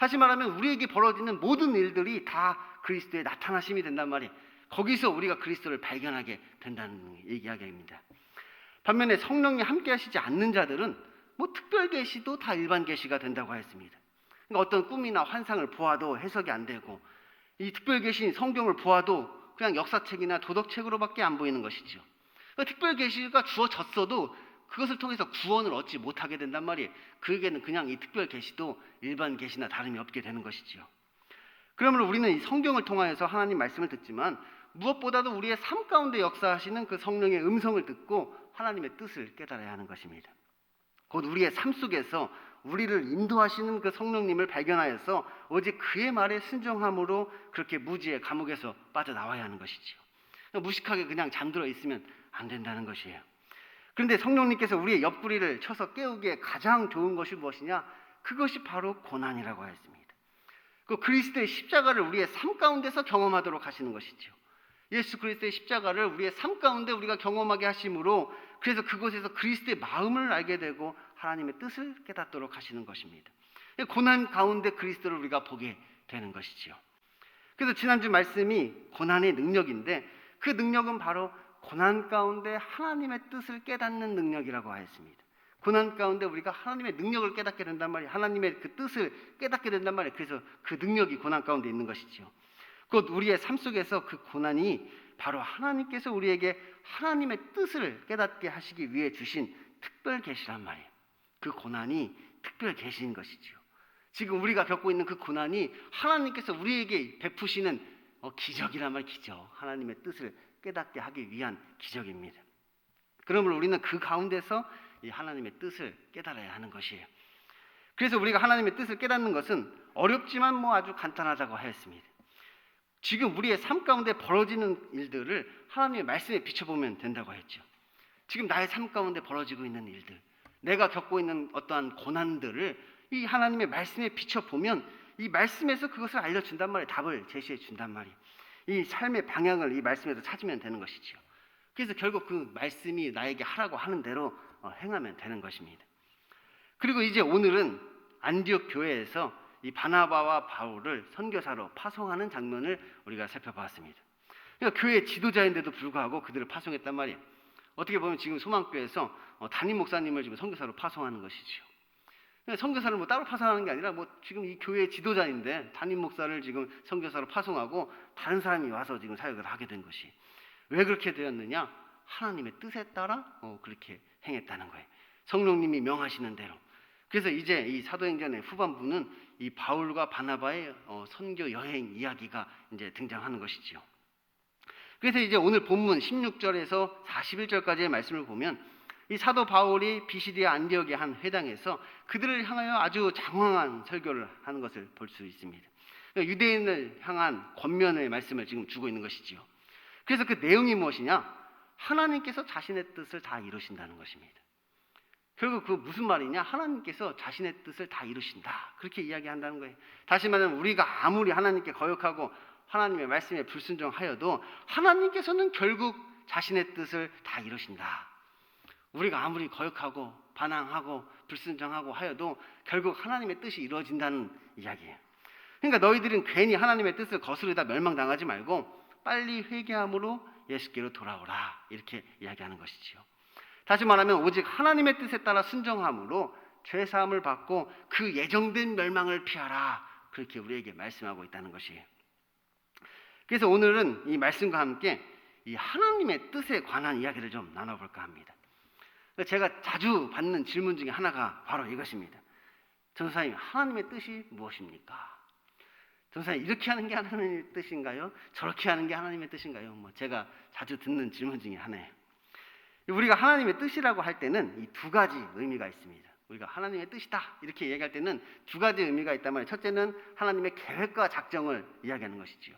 다시 말하면 우리에게 벌어지는 모든 일들이 다 그리스도의 나타나심이 된단 말이에요. 거기서 우리가 그리스도를 발견하게 된다는 이야기입니다. 반면에 성령이 함께 하시지 않는 자들은 뭐 특별 계시도 다 일반 계시가 된다고 했습니다. 그러니까 어떤 꿈이나 환상을 보아도 해석이 안 되고, 이 특별 계시인 성경을 보아도 그냥 역사책이나 도덕책으로밖에 안 보이는 것이죠. 그러니까 특별 계시가 주어졌어도 그것을 통해서 구원을 얻지 못하게 된단 말이에요. 그에게는 그냥 이 특별 계시도 일반 계시나 다름이 없게 되는 것이지요. 그러므로 우리는 이 성경을 통하여서 하나님 말씀을 듣지만 무엇보다도 우리의 삶 가운데 역사하시는 그 성령의 음성을 듣고 하나님의 뜻을 깨달아야 하는 것입니다. 곧 우리의 삶 속에서 우리를 인도하시는 그 성령님을 발견하여서 오직 그의 말에 순종함으로 그렇게 무지의 감옥에서 빠져나와야 하는 것이지요. 무식하게 그냥 잠들어 있으면 안 된다는 것이에요. 그런데 성령님께서 우리의 옆구리를 쳐서 깨우기에 가장 좋은 것이 무엇이냐? 그것이 바로 고난이라고 했습니다. 그 그리스도의 십자가를 우리의 삶 가운데서 경험하도록 하시는 것이죠. 예수 그리스도의 십자가를 우리의 삶 가운데 우리가 경험하게 하심으로, 그래서 그곳에서 그리스도의 마음을 알게 되고 하나님의 뜻을 깨닫도록 하시는 것입니다. 고난 가운데 그리스도를 우리가 보게 되는 것이지요. 그래서 지난주 말씀이 고난의 능력인데, 그 능력은 바로 고난 가운데 하나님의 뜻을 깨닫는 능력이라고 하였습니다. 고난 가운데 우리가 하나님의 능력을 깨닫게 된단 말이에요. 하나님의 그 뜻을 깨닫게 된단 말이에요. 그래서 그 능력이 고난 가운데 있는 것이죠. 곧 우리의 삶 속에서 그 고난이 바로 하나님께서 우리에게 하나님의 뜻을 깨닫게 하시기 위해 주신 특별 계시란 말이에요. 그 고난이 특별 계시인 것이죠. 지금 우리가 겪고 있는 그 고난이 하나님께서 우리에게 베푸시는 기적이란 말, 기적. 하나님의 뜻을 깨닫게 하기 위한 기적입니다. 그러므로 우리는 그 가운데서 이 하나님의 뜻을 깨달아야 하는 것이에요. 그래서 우리가 하나님의 뜻을 깨닫는 것은 어렵지만 뭐 아주 간단하다고 하였습니다. 지금 우리의 삶 가운데 벌어지는 일들을 하나님의 말씀에 비춰보면 된다고 했죠. 지금 나의 삶 가운데 벌어지고 있는 일들, 내가 겪고 있는 어떠한 고난들을 이 하나님의 말씀에 비춰보면 이 말씀에서 그것을 알려준단 말이에요. 답을 제시해 준단 말이에요. 이 삶의 방향을 이 말씀에서 찾으면 되는 것이죠. 그래서 결국 그 말씀이 나에게 하라고 하는 대로 행하면 되는 것입니다. 그리고 이제 오늘은 안디옥 교회에서 이 바나바와 바울을 선교사로 파송하는 장면을 우리가 살펴봤습니다. 그러니까 교회 지도자인데도 불구하고 그들을 파송했단 말이에요. 어떻게 보면 지금 소망교회에서 담임 목사님을 지금 선교사로 파송하는 것이죠. 선교사를 뭐 따로 파송하는 게 아니라 뭐 지금 이 교회 지도자인데 담임 목사를 지금 선교사로 파송하고 다른 사람이 와서 지금 사역을 하게 된 것이 왜 그렇게 되었느냐? 하나님의 뜻에 따라 그렇게 행했다는 거예요. 성령님이 명하시는 대로. 그래서 이제 이 사도행전의 후반부는 이 바울과 바나바의 선교 여행 이야기가 이제 등장하는 것이지요. 그래서 이제 오늘 본문 16절에서 41절까지의 말씀을 보면 이 사도 바울이 비시디아 안디옥의 한 회당에서 그들을 향하여 아주 장황한 설교를 하는 것을 볼 수 있습니다. 유대인을 향한 권면의 말씀을 지금 주고 있는 것이지요. 그래서 그 내용이 무엇이냐? 하나님께서 자신의 뜻을 다 이루신다는 것입니다. 결국 그 무슨 말이냐? 하나님께서 자신의 뜻을 다 이루신다. 그렇게 이야기한다는 거예요. 다시 말하면 우리가 아무리 하나님께 거역하고 하나님의 말씀에 불순종하여도 하나님께서는 결국 자신의 뜻을 다 이루신다. 우리가 아무리 거역하고 반항하고 불순종하고 하여도 결국 하나님의 뜻이 이루어진다는 이야기예요. 그러니까 너희들은 괜히 하나님의 뜻을 거스르다 멸망당하지 말고 빨리 회개함으로 예수께로 돌아오라. 이렇게 이야기하는 것이지요. 다시 말하면 오직 하나님의 뜻에 따라 순종함으로 죄사함을 받고 그 예정된 멸망을 피하라. 그렇게 우리에게 말씀하고 있다는 것이에요. 그래서 오늘은 이 말씀과 함께 이 하나님의 뜻에 관한 이야기를 좀 나눠볼까 합니다. 제가 자주 받는 질문 중에 하나가 바로 이것입니다. 전도사님, 하나님의 뜻이 무엇입니까? 전도사님, 이렇게 하는 게 하나님의 뜻인가요? 저렇게 하는 게 하나님의 뜻인가요? 제가 자주 듣는 질문 중에 하나예요. 우리가 하나님의 뜻이라고 할 때는 이 두 가지 의미가 있습니다. 우리가 하나님의 뜻이다 이렇게 얘기할 때는 두 가지 의미가 있단 말이에요. 첫째는 하나님의 계획과 작정을 이야기하는 것이지요.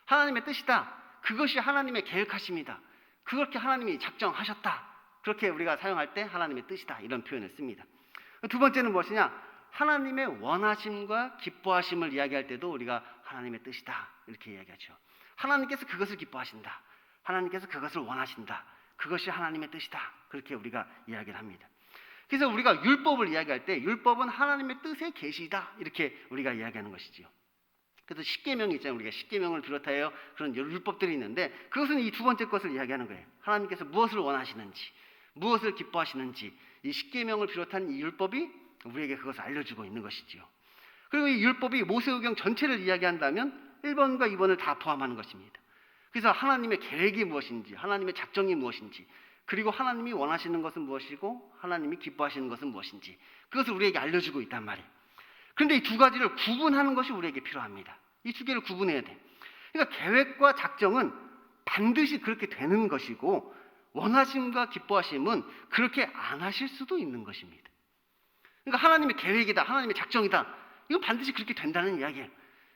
하나님의 뜻이다. 그것이 하나님의 계획하십니다. 그렇게 하나님이 작정하셨다. 그렇게 우리가 사용할 때 하나님의 뜻이다 이런 표현을 씁니다. 두 번째는 무엇이냐? 하나님의 원하심과 기뻐하심을 이야기할 때도 우리가 하나님의 뜻이다 이렇게 이야기하죠. 하나님께서 그것을 기뻐하신다. 하나님께서 그것을 원하신다. 그것이 하나님의 뜻이다. 그렇게 우리가 이야기를 합니다. 그래서 우리가 율법을 이야기할 때 율법은 하나님의 뜻의 계시다 이렇게 우리가 이야기하는 것이죠. 그래서 십계명이 있잖아요. 우리가 십계명을 비롯하여 그런 율법들이 있는데 그것은 이 두 번째 것을 이야기하는 거예요. 하나님께서 무엇을 원하시는지, 무엇을 기뻐하시는지 이 십계명을 비롯한 이 율법이 우리에게 그것을 알려주고 있는 것이지요. 그리고 이 율법이 모세오경 전체를 이야기한다면 1번과 2번을 다 포함하는 것입니다. 그래서 하나님의 계획이 무엇인지, 하나님의 작정이 무엇인지, 그리고 하나님이 원하시는 것은 무엇이고 하나님이 기뻐하시는 것은 무엇인지 그것을 우리에게 알려주고 있단 말이에요. 그런데 이 두 가지를 구분하는 것이 우리에게 필요합니다. 이 두 개를 구분해야 돼. 그러니까 계획과 작정은 반드시 그렇게 되는 것이고 원하심과 기뻐하심은 그렇게 안 하실 수도 있는 것입니다. 그러니까 하나님의 계획이다, 하나님의 작정이다. 이건 반드시 그렇게 된다는 이야기예요.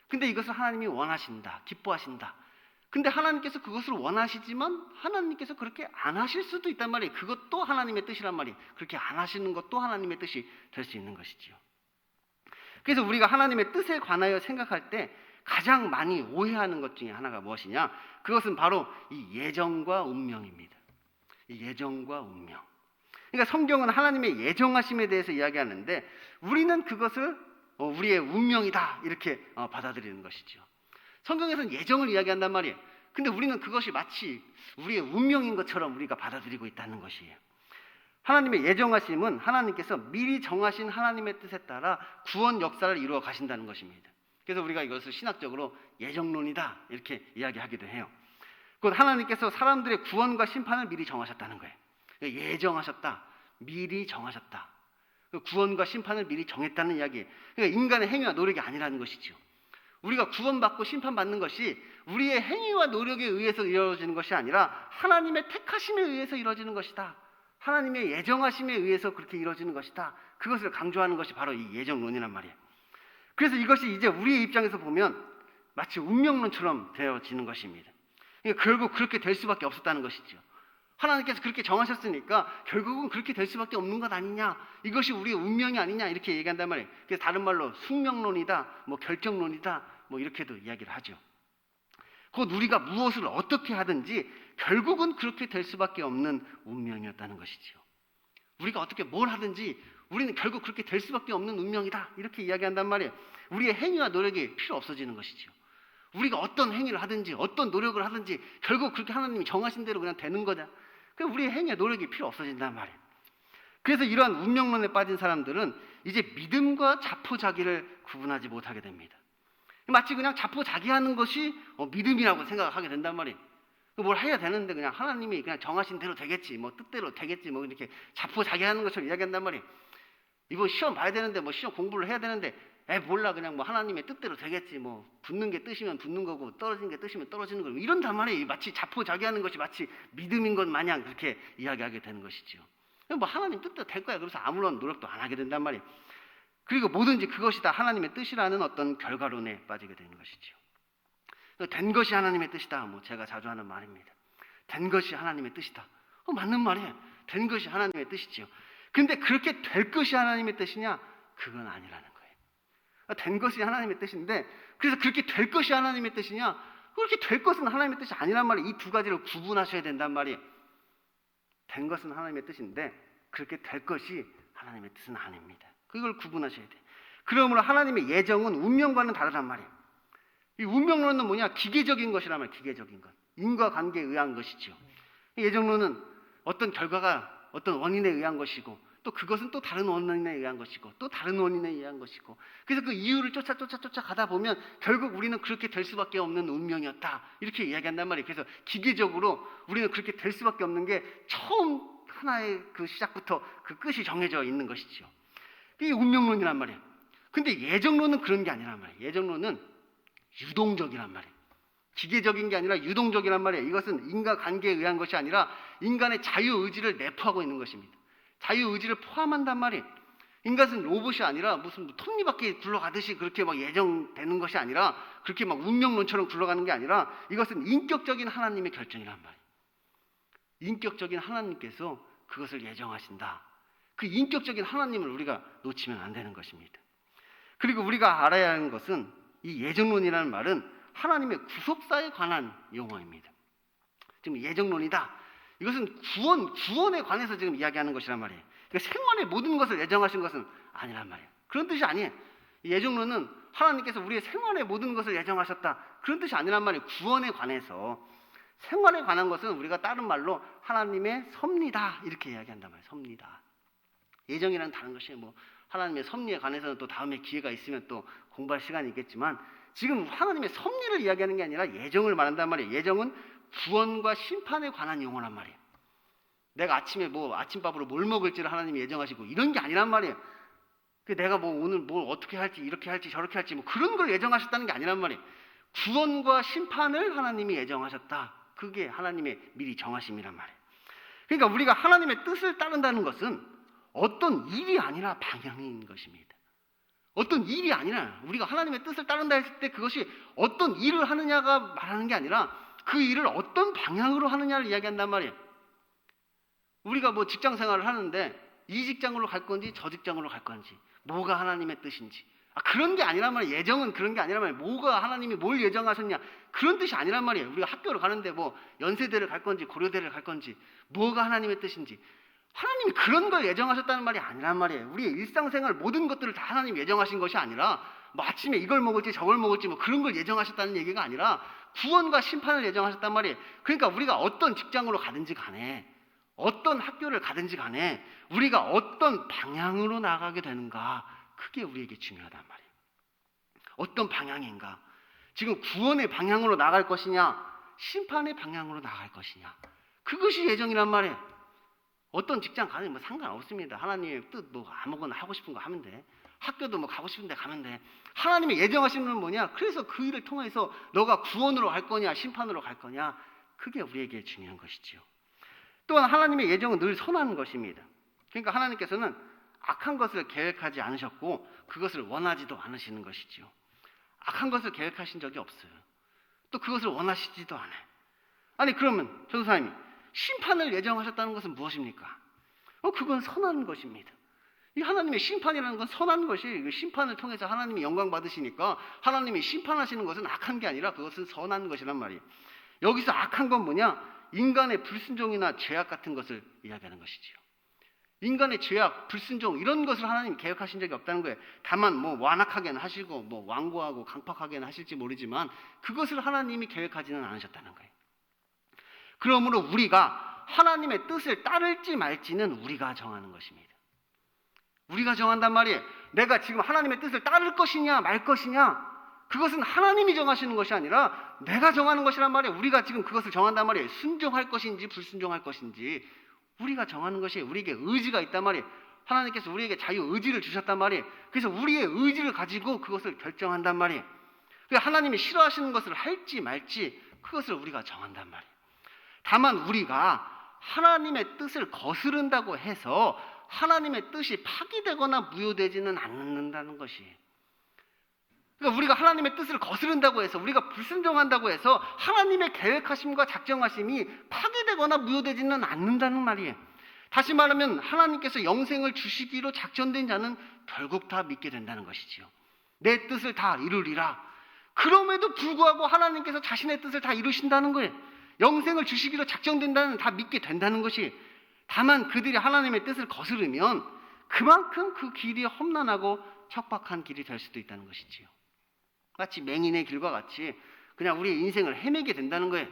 근데 이것을 하나님이 원하신다, 기뻐하신다. 근데 하나님께서 그것을 원하시지만 하나님께서 그렇게 안 하실 수도 있단 말이에요. 그것도 하나님의 뜻이란 말이에요. 그렇게 안 하시는 것도 하나님의 뜻이 될 수 있는 것이지요. 그래서 우리가 하나님의 뜻에 관하여 생각할 때 가장 많이 오해하는 것 중에 하나가 무엇이냐? 그것은 바로 이 예정과 운명입니다. 이 예정과 운명. 그러니까 성경은 하나님의 예정하심에 대해서 이야기하는데 우리는 그것을 우리의 운명이다 이렇게 받아들이는 것이죠. 성경에서는 예정을 이야기한단 말이에요. 근데 우리는 그것이 마치 우리의 운명인 것처럼 우리가 받아들이고 있다는 것이에요. 하나님의 예정하심은 하나님께서 미리 정하신 하나님의 뜻에 따라 구원 역사를 이루어 가신다는 것입니다. 그래서 우리가 이것을 신학적으로 예정론이다 이렇게 이야기하기도 해요. 곧 하나님께서 사람들의 구원과 심판을 미리 정하셨다는 거예요. 예정하셨다, 미리 정하셨다. 구원과 심판을 미리 정했다는 이야기예요. 그러니까 인간의 행위와 노력이 아니라는 것이죠. 우리가 구원받고 심판받는 것이 우리의 행위와 노력에 의해서 이루어지는 것이 아니라 하나님의 택하심에 의해서 이루어지는 것이다. 하나님의 예정하심에 의해서 그렇게 이루어지는 것이다. 그것을 강조하는 것이 바로 이 예정론이란 말이에요. 그래서 이것이 이제 우리의 입장에서 보면 마치 운명론처럼 되어지는 것입니다. 그러니까 결국 그렇게 될 수밖에 없었다는 것이죠. 하나님께서 그렇게 정하셨으니까 결국은 그렇게 될 수밖에 없는 것 아니냐, 이것이 우리의 운명이 아니냐 이렇게 얘기한단 말이에요. 그래서 다른 말로 숙명론이다, 결정론이다 이렇게도 이야기를 하죠. 곧 우리가 무엇을 어떻게 하든지 결국은 그렇게 될 수밖에 없는 운명이었다는 것이죠. 우리가 어떻게 뭘 하든지 우리는 결국 그렇게 될 수밖에 없는 운명이다 이렇게 이야기한단 말이에요. 우리의 행위와 노력이 필요 없어지는 것이죠. 우리가 어떤 행위를 하든지 어떤 노력을 하든지 결국 그렇게 하나님이 정하신 대로 그냥 되는 거다. 그래서 우리의 행위와 노력이 필요 없어진단 말이에요. 그래서 이러한 운명론에 빠진 사람들은 이제 믿음과 자포자기를 구분하지 못하게 됩니다. 마치 그냥 자포자기하는 것이 믿음이라고 생각하게 된단 말이에요. 뭘 해야 되는데 그냥 하나님이 그냥 정하신 대로 되겠지, 뜻대로 되겠지, 이렇게 자포자기하는 것처럼 이야기한단 말이에요. 이번 시험 봐야 되는데 시험 공부를 해야 되는데 몰라 그냥 하나님의 뜻대로 되겠지, 붙는 게 뜻이면 붙는 거고 떨어지는 게 뜻이면 떨어지는 거고 이런단 말이에요. 마치 자포자기하는 것이 마치 믿음인 것 마냥 그렇게 이야기하게 되는 것이죠. 하나님 뜻대로 될 거야. 그래서 아무런 노력도 안 하게 된단 말이에요. 그리고 뭐든지 그것이 다 하나님의 뜻이라는 어떤 결과론에 빠지게 되는 것이죠. 된 것이 하나님의 뜻이다. 제가 자주 하는 말입니다. 된 것이 하나님의 뜻이다. 맞는 말이에요. 된 것이 하나님의 뜻이지요. 근데 그렇게 될 것이 하나님의 뜻이냐? 그건 아니라는 거예요. 된 것이 하나님의 뜻인데 그래서 그렇게 될 것이 하나님의 뜻이냐? 그렇게 될 것은 하나님의 뜻이 아니란 말이에요. 이 두 가지를 구분하셔야 된단 말이에요. 된 것은 하나님의 뜻인데 그렇게 될 것이 하나님의 뜻은 아닙니다. 그걸 구분하셔야 돼요. 그러므로 하나님의 예정은 운명과는 다르단 말이에요. 이 운명론은 뭐냐? 기계적인 것이란 말이에요. 기계적인 것. 인과관계에 의한 것이죠. 예정론은 어떤 결과가 어떤 원인에 의한 것이고 또 그것은 또 다른 원인에 의한 것이고 또 다른 원인에 의한 것이고 그래서 그 이유를 쫓아 가다 보면 결국 우리는 그렇게 될 수밖에 없는 운명이었다 이렇게 이야기한단 말이에요. 그래서 기계적으로 우리는 그렇게 될 수밖에 없는 게 처음 하나의 그 시작부터 그 끝이 정해져 있는 것이죠. 이게 운명론이란 말이에요. 근데 예정론은 그런 게 아니란 말이에요. 예정론은 유동적이란 말이에요. 기계적인 게 아니라 유동적이란 말이에요. 이것은 인과관계에 의한 것이 아니라 인간의 자유의지를 내포하고 있는 것입니다. 자유의지를 포함한단 말이에요. 인간은 로봇이 아니라 무슨 톱니바퀴 굴러가듯이 그렇게 예정되는 것이 아니라 그렇게 운명론처럼 굴러가는 게 아니라 이것은 인격적인 하나님의 결정이란 말이에요. 인격적인 하나님께서 그것을 예정하신다. 그 인격적인 하나님을 우리가 놓치면 안 되는 것입니다. 그리고 우리가 알아야 하는 것은 이 예정론이라는 말은 하나님의 구속사에 관한 용어입니다. 지금 예정론이다. 이것은 구원에 관해서 지금 이야기하는 것이란 말이에요. 그러니까 생활의 모든 것을 예정하신 것은 아니란 말이에요. 그런 뜻이 아니에요. 이 예정론은 하나님께서 우리의 생활의 모든 것을 예정하셨다, 그런 뜻이 아니란 말이에요. 구원에 관해서, 생활에 관한 것은 우리가 다른 말로 하나님의 섭리다 이렇게 이야기한단 말이에요. 섭리다. 예정이랑 다른 것이 뭐 하나님의 섭리에 관해서는 또 다음에 기회가 있으면 또 공부할 시간이 있겠지만, 지금 하나님의 섭리를 이야기하는 게 아니라 예정을 말한단 말이에요. 예정은 구원과 심판에 관한 용어란 말이에요. 내가 아침에 아침밥으로 뭘 먹을지를 하나님이 예정하시고 이런 게 아니란 말이에요. 내가 오늘 뭘 어떻게 할지, 이렇게 할지 저렇게 할지 그런 걸 예정하셨다는 게 아니란 말이에요. 구원과 심판을 하나님이 예정하셨다. 그게 하나님의 미리 정하심이란 말이에요. 그러니까 우리가 하나님의 뜻을 따른다는 것은 어떤 일이 아니라 방향인 것입니다. 어떤 일이 아니라, 우리가 하나님의 뜻을 따른다 했을 때 그것이 어떤 일을 하느냐가 말하는 게 아니라 그 일을 어떤 방향으로 하느냐를 이야기한단 말이에요. 우리가 직장 생활을 하는데 이 직장으로 갈 건지 저 직장으로 갈 건지, 뭐가 하나님의 뜻인지, 그런 게 아니란 말이에요. 예정은 그런 게 아니란 말이에요. 뭐가 하나님이 뭘 예정하셨냐, 그런 뜻이 아니란 말이에요. 우리가 학교를 가는데 연세대를 갈 건지 고려대를 갈 건지, 뭐가 하나님의 뜻인지, 하나님이 그런 걸 예정하셨다는 말이 아니란 말이에요. 우리의 일상생활 모든 것들을 다 하나님이 예정하신 것이 아니라 아침에 이걸 먹을지 저걸 먹을지 그런 걸 예정하셨다는 얘기가 아니라 구원과 심판을 예정하셨단 말이에요. 그러니까 우리가 어떤 직장으로 가든지 간에, 어떤 학교를 가든지 간에 우리가 어떤 방향으로 나가게 되는가, 그게 우리에게 중요하단 말이에요. 어떤 방향인가, 지금 구원의 방향으로 나갈 것이냐 심판의 방향으로 나갈 것이냐, 그것이 예정이란 말이에요. 어떤 직장 가든 상관없습니다. 하나님의 뜻 아무거나 하고 싶은 거 하면 돼. 학교도 가고 싶은 데 가면 돼. 하나님의 예정하시는 건 뭐냐, 그래서 그 일을 통해서 너가 구원으로 갈 거냐 심판으로 갈 거냐, 그게 우리에게 중요한 것이지요. 또한 하나님의 예정은 늘 선한 것입니다. 그러니까 하나님께서는 악한 것을 계획하지 않으셨고 그것을 원하지도 않으시는 것이지요. 악한 것을 계획하신 적이 없어요. 또 그것을 원하시지도 않아요. 아니 그러면 전도사님이 심판을 예정하셨다는 것은 무엇입니까? 그건 선한 것입니다. 이 하나님의 심판이라는 건 선한 것이, 심판을 통해서 하나님이 영광 받으시니까 하나님이 심판하시는 것은 악한 게 아니라 그것은 선한 것이란 말이에요. 여기서 악한 건 뭐냐? 인간의 불순종이나 죄악 같은 것을 이야기하는 것이지요. 인간의 죄악, 불순종 이런 것을 하나님이 계획하신 적이 없다는 거예요. 다만 완악하게는 하시고 완고하고 강팍하게는 하실지 모르지만 그것을 하나님이 계획하지는 않으셨다는 거예요. 그러므로 우리가 하나님의 뜻을 따를지 말지는 우리가 정하는 것입니다. 우리가 정한단 말이에요. 내가 지금 하나님의 뜻을 따를 것이냐 말 것이냐, 그것은 하나님이 정하시는 것이 아니라 내가 정하는 것이란 말이에요. 우리가 지금 그것을 정한단 말이에요. 순종할 것인지 불순종할 것인지 우리가 정하는 것이, 우리에게 의지가 있단 말이에요. 하나님께서 우리에게 자유의지를 주셨단 말이에요. 그래서 우리의 의지를 가지고 그것을 결정한단 말이에요. 하나님이 싫어하시는 것을 할지 말지 그것을 우리가 정한단 말이에요. 다만 우리가 하나님의 뜻을 거스른다고 해서 하나님의 뜻이 파기되거나 무효되지는 않는다는 것이에요. 그러니까 우리가 하나님의 뜻을 거스른다고 해서, 우리가 불순종한다고 해서 하나님의 계획하심과 작정하심이 파기되거나 무효되지는 않는다는 말이에요. 다시 말하면 하나님께서 영생을 주시기로 작정된 자는 결국 다 믿게 된다는 것이지요. 내 뜻을 다 이루리라. 그럼에도 불구하고 하나님께서 자신의 뜻을 다 이루신다는 거예요. 영생을 주시기로 작정된다는, 다 믿게 된다는 것이, 다만 그들이 하나님의 뜻을 거스르면 그만큼 그 길이 험난하고 척박한 길이 될 수도 있다는 것이지요. 마치 맹인의 길과 같이 그냥 우리의 인생을 헤매게 된다는 거예요.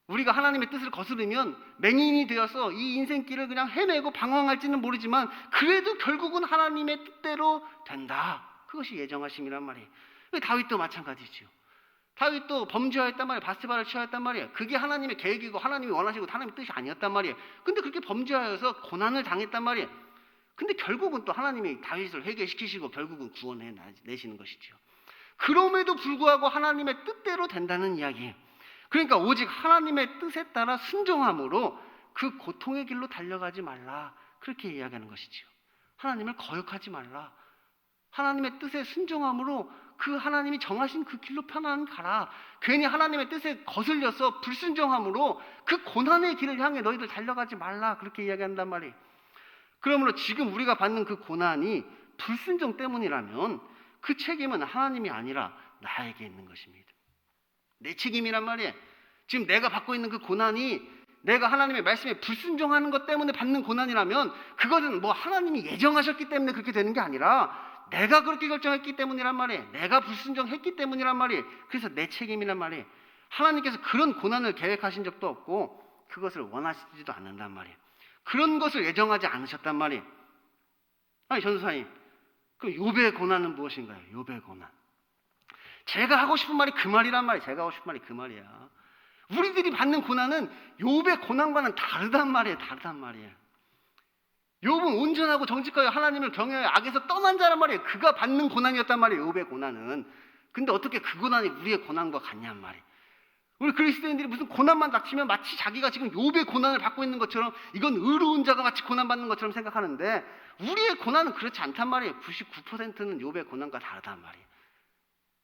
우리가 하나님의 뜻을 거스르면 맹인이 되어서 이 인생길을 그냥 헤매고 방황할지는 모르지만 그래도 결국은 하나님의 뜻대로 된다. 그것이 예정하심이란 말이에요. 다윗도 마찬가지지요. 다윗도 범죄하였단 말이에요. 바스바를 취하였단 말이에요. 그게 하나님의 계획이고 하나님이 원하시고 하나님의 뜻이 아니었단 말이에요. 근데 그렇게 범죄하여서 고난을 당했단 말이에요. 근데 결국은 또 하나님이 다윗을 회개시키시고 결국은 구원해 내시는 것이지요. 그럼에도 불구하고 하나님의 뜻대로 된다는 이야기예요. 그러니까 오직 하나님의 뜻에 따라 순종함으로 그 고통의 길로 달려가지 말라, 그렇게 이야기하는 것이지요. 하나님을 거역하지 말라. 하나님의 뜻에 순종함으로 그 하나님이 정하신 그 길로 편안히 가라. 괜히 하나님의 뜻에 거슬려서 불순종함으로 그 고난의 길을 향해 너희들 달려가지 말라, 그렇게 이야기한단 말이에요. 그러므로 지금 우리가 받는 그 고난이 불순종 때문이라면 그 책임은 하나님이 아니라 나에게 있는 것입니다. 내 책임이란 말이에요. 지금 내가 받고 있는 그 고난이 내가 하나님의 말씀에 불순종하는 것 때문에 받는 고난이라면 그것은 뭐 하나님이 예정하셨기 때문에 그렇게 되는 게 아니라 내가 그렇게 결정했기 때문이란 말이에요. 내가 불순종했기 때문이란 말이에요. 그래서 내 책임이란 말이에요. 하나님께서 그런 고난을 계획하신 적도 없고 그것을 원하시지도 않는단 말이에요. 그런 것을 예정하지 않으셨단 말이에요. 아니 전도사님, 그럼 욥의 고난은 무엇인가요? 욥의 고난. 제가 하고 싶은 말이 그 말이란 말이에요. 제가 하고 싶은 말이 그 말이야. 우리들이 받는 고난은 욥의 고난과는 다르단 말이에요. 다르단 말이에요. 욥은 온전하고 정직하여 하나님을 경외하여 악에서 떠난 자란 말이에요. 그가 받는 고난이었단 말이에요. 욥의 고난은. 근데 어떻게 그 고난이 우리의 고난과 같냔 말이에요. 우리 그리스도인들이 무슨 고난만 닥치면 마치 자기가 지금 욥의 고난을 받고 있는 것처럼 이건 의로운 자가 마치 고난받는 것처럼 생각하는데 우리의 고난은 그렇지 않단 말이에요. 99%는 욥의 고난과 다르단 말이에요.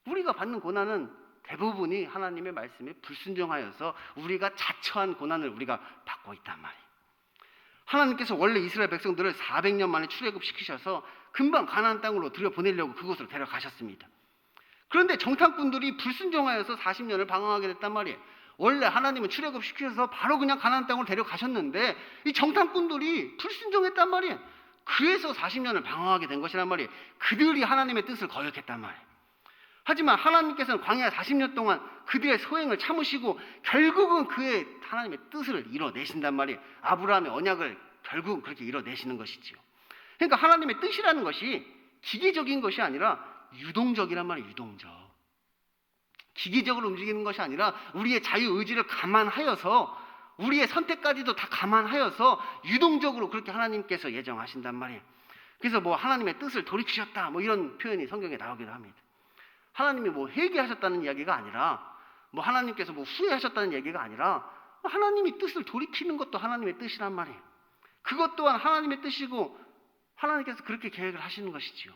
우리가 받는 고난은 대부분이 하나님의 말씀에 불순종하여서 우리가 자처한 고난을 우리가 받고 있단 말이에요. 하나님께서 원래 이스라엘 백성들을 400년 만에 출애굽시키셔서 금방 가나안 땅으로 들여보내려고 그곳으로 데려가셨습니다. 그런데 정탐꾼들이 불순종하여서 40년을 방황하게 됐단 말이에요. 원래 하나님은 출애굽시키셔서 바로 그냥 가나안 땅으로 데려가셨는데 이 정탐꾼들이 불순종했단 말이에요. 그래서 40년을 방황하게 된 것이란 말이에요. 그들이 하나님의 뜻을 거역했단 말이에요. 하지만 하나님께서는 광야 40년 동안 그들의 소행을 참으시고 결국은 그의 하나님의 뜻을 이뤄내신단 말이에요. 아브라함의 언약을 결국은 그렇게 이뤄내시는 것이지요. 그러니까 하나님의 뜻이라는 것이 기계적인 것이 아니라 유동적이란 말이에요. 유동적. 기계적으로 움직이는 것이 아니라 우리의 자유의지를 감안하여서 우리의 선택까지도 다 감안하여서 유동적으로 그렇게 하나님께서 예정하신단 말이에요. 그래서 뭐 하나님의 뜻을 돌이키셨다 뭐 이런 표현이 성경에 나오기도 합니다. 하나님이 뭐 회개하셨다는 이야기가 아니라 뭐 하나님께서 뭐 후회하셨다는 얘기가 아니라 하나님이 뜻을 돌이키는 것도 하나님의 뜻이란 말이에요. 그것 또한 하나님의 뜻이고 하나님께서 그렇게 계획을 하시는 것이지요.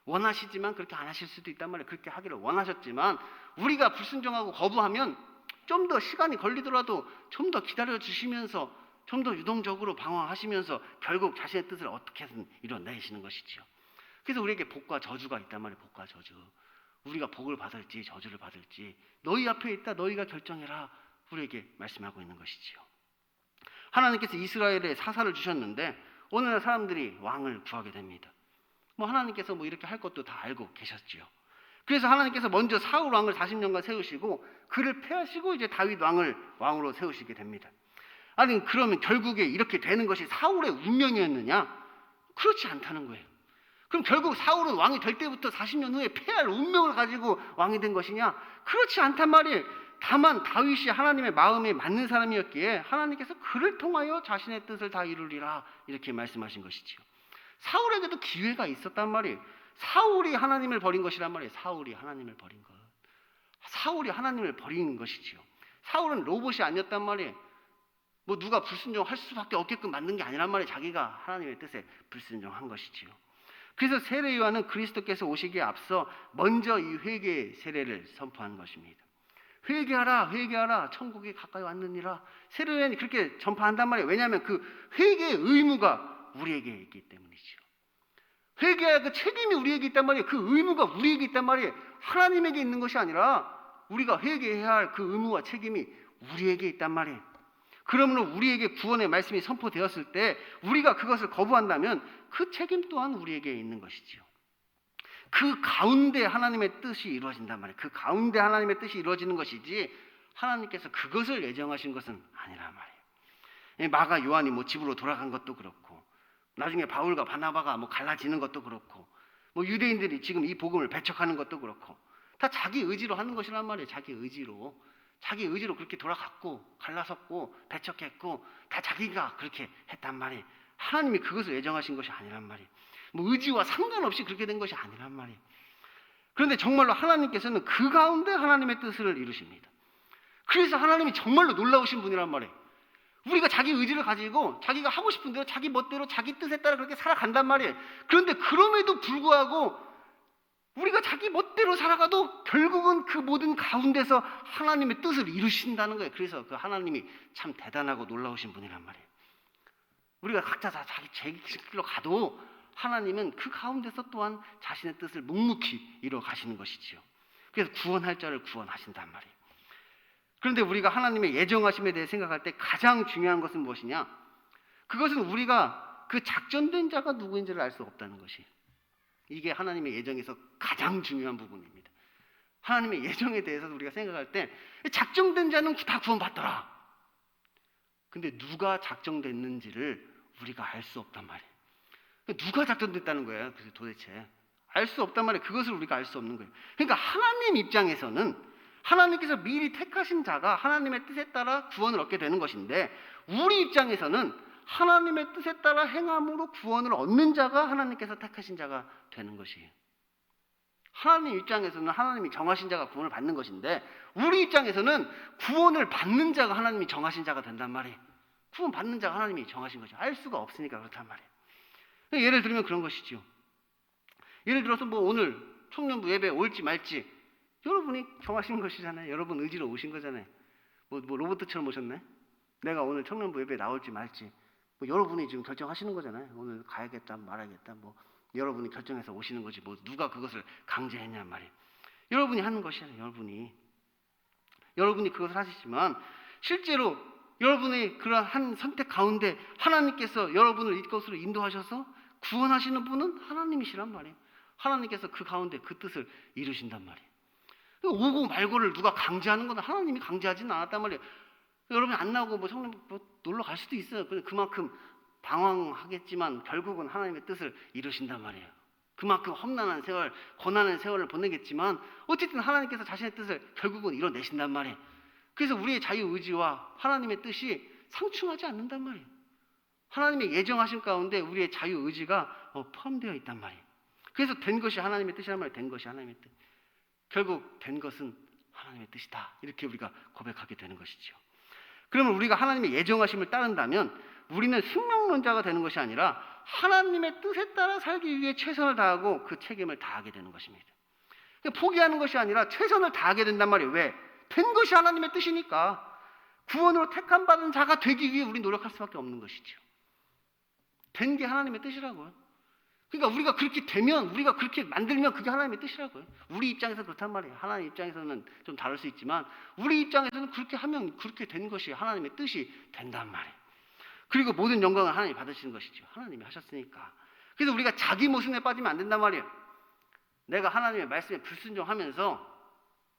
원하시지만 그렇게 안 하실 수도 있단 말이에요. 그렇게 하기를 원하셨지만 우리가 불순종하고 거부하면 좀 더 시간이 걸리더라도 좀 더 기다려 주시면서 좀 더 유동적으로 방황하시면서 결국 자신의 뜻을 어떻게든 이뤄내시는 것이지요. 그래서 우리에게 복과 저주가 있단 말이에요. 복과 저주. 우리가 복을 받을지 저주를 받을지 너희 앞에 있다 너희가 결정해라 우리에게 말씀하고 있는 것이지요. 하나님께서 이스라엘에 사사를 주셨는데 어느 날 사람들이 왕을 구하게 됩니다. 뭐 하나님께서 뭐 이렇게 할 것도 다 알고 계셨지요. 그래서 하나님께서 먼저 사울 왕을 40년간 세우시고 그를 패하시고 이제 다윗 왕을 왕으로 세우시게 됩니다. 아니 그러면 결국에 이렇게 되는 것이 사울의 운명이었느냐? 그렇지 않다는 거예요. 그럼 결국 사울은 왕이 될 때부터 40년 후에 패할 운명을 가지고 왕이 된 것이냐? 그렇지 않단 말이에요. 다만 다윗이 하나님의 마음에 맞는 사람이었기에 하나님께서 그를 통하여 자신의 뜻을 다 이루리라 이렇게 말씀하신 것이지요. 사울에게도 기회가 있었단 말이에요. 사울이 하나님을 버린 것이란 말이에요. 사울이 하나님을 버린 것. 사울이 하나님을 버린 것이지요. 사울은 로봇이 아니었단 말이에요. 뭐 누가 불순종할 수밖에 없게끔 만든 게 아니란 말이에요. 자기가 하나님의 뜻에 불순종한 것이지요. 그래서 세례 요한은 그리스도께서 오시기에 앞서 먼저 이 회개의 세례를 선포한 것입니다. 회개하라 회개하라 천국이 가까이 왔느니라. 세례 요한이 그렇게 전파한단 말이에요. 왜냐하면 그 회개의 의무가 우리에게 있기 때문이죠. 회개할 그 책임이 우리에게 있단 말이에요. 그 의무가 우리에게 있단 말이에요. 하나님에게 있는 것이 아니라 우리가 회개해야 할 그 의무와 책임이 우리에게 있단 말이에요. 그러므로 우리에게 구원의 말씀이 선포되었을 때 우리가 그것을 거부한다면 그 책임 또한 우리에게 있는 것이지요. 그 가운데 하나님의 뜻이 이루어진단 말이에요. 그 가운데 하나님의 뜻이 이루어지는 것이지 하나님께서 그것을 예정하신 것은 아니란 말이에요. 마가 요한이 뭐 집으로 돌아간 것도 그렇고 나중에 바울과 바나바가 뭐 갈라지는 것도 그렇고 뭐 유대인들이 지금 이 복음을 배척하는 것도 그렇고 다 자기 의지로 하는 것이란 말이에요. 자기 의지로 그렇게 돌아갔고 갈라섰고 배척했고 다 자기가 그렇게 했단 말이에요. 하나님이 그것을 예정하신 것이 아니란 말이에요. 뭐 의지와 상관없이 그렇게 된 것이 아니란 말이에요. 그런데 정말로 하나님께서는 그 가운데 하나님의 뜻을 이루십니다. 그래서 하나님이 정말로 놀라우신 분이란 말이에요. 우리가 자기 의지를 가지고 자기가 하고 싶은 대로 자기 멋대로 자기 뜻에 따라 그렇게 살아간단 말이에요. 그런데 그럼에도 불구하고 우리가 자기 멋대로 살아가도 결국은 그 모든 가운데서 하나님의 뜻을 이루신다는 거예요. 그래서 그 하나님이 참 대단하고 놀라우신 분이란 말이에요. 우리가 각자 다 자기 제 길로 가도 하나님은 그 가운데서 또한 자신의 뜻을 묵묵히 이루어 가시는 것이지요. 그래서 구원할 자를 구원하신단 말이에요. 그런데 우리가 하나님의 예정하심에 대해 생각할 때 가장 중요한 것은 무엇이냐? 그것은 우리가 그 작전된 자가 누구인지를 알 수 없다는 것이, 이게 하나님의 예정에서 가장 중요한 부분입니다. 하나님의 예정에 대해서 우리가 생각할 때 작정된 자는 다 구원받더라. 근데 누가 작정됐는지를 우리가 알 수 없단 말이에요. 누가 작정됐다는 거예요. 그래서 도대체 알 수 없단 말이에요. 그것을 우리가 알 수 없는 거예요. 그러니까 하나님 입장에서는 하나님께서 미리 택하신 자가 하나님의 뜻에 따라 구원을 얻게 되는 것인데, 우리 입장에서는 하나님의 뜻에 따라 행함으로 구원을 얻는 자가 하나님께서 택하신 자가 되는 것이에요. 하나님 입장에서는 하나님이 정하신 자가 구원을 받는 것인데, 우리 입장에서는 구원을 받는 자가 하나님이 정하신 자가 된단 말이에요. 구원 받는 자가 하나님이 정하신 거죠. 알 수가 없으니까 그렇단 말이에요. 예를 들면 그런 것이죠. 예를 들어서 뭐 오늘 청년부 예배 올지 말지 여러분이 정하신 것이잖아요. 여러분 의지로 오신 거잖아요. 뭐 로봇처럼 오셨네. 내가 오늘 청년부 예배 나올지 말지 뭐 여러분이 지금 결정하시는 거잖아요. 오늘 가야겠다 말아야겠다 뭐 여러분이 결정해서 오시는 거지, 뭐 누가 그것을 강제했냔 말이에요. 여러분이 하는 것이잖아요. 여러분이 그것을 하시지만, 실제로 여러분의 그러한 한 선택 가운데 하나님께서 여러분을 이것으로 인도하셔서 구원하시는 분은 하나님이시란 말이에요. 하나님께서 그 가운데 그 뜻을 이루신단 말이에요. 오고 말고를 누가 강제하는 건 하나님이 강제하지는 않았단 말이에요. 여러분이 안 나오고 뭐 성령 놀러 갈 수도 있어요. 근데 그만큼 방황하겠지만 결국은 하나님의 뜻을 이루신단 말이에요. 그만큼 험난한 세월, 고난의 세월을 보내겠지만 어쨌든 하나님께서 자신의 뜻을 결국은 이뤄내신단 말이에요. 그래서 우리의 자유의지와 하나님의 뜻이 상충하지 않는단 말이에요. 하나님의 예정하신 가운데 우리의 자유의지가 포함되어 있단 말이에요. 그래서 된 것이 하나님의 뜻이란 말이에요. 된 것이 하나님의 뜻. 결국 된 것은 하나님의 뜻이다. 이렇게 우리가 고백하게 되는 것이죠. 그러면 우리가 하나님의 예정하심을 따른다면 우리는 승명론자가 되는 것이 아니라 하나님의 뜻에 따라 살기 위해 최선을 다하고 그 책임을 다하게 되는 것입니다. 포기하는 것이 아니라 최선을 다하게 된단 말이에요. 왜? 된 것이 하나님의 뜻이니까. 구원으로 택함 받은 자가 되기 위해 우리 노력할 수밖에 없는 것이죠. 된 게 하나님의 뜻이라고요. 그러니까 우리가 그렇게 되면, 우리가 그렇게 만들면 그게 하나님의 뜻이라고요. 우리 입장에서 그렇단 말이에요. 하나님 입장에서는 좀 다를 수 있지만 우리 입장에서는 그렇게 하면 그렇게 된 것이 하나님의 뜻이 된단 말이에요. 그리고 모든 영광을 하나님이 받으시는 것이죠. 하나님이 하셨으니까. 그래서 우리가 자기 모순에 빠지면 안 된단 말이에요. 내가 하나님의 말씀에 불순종하면서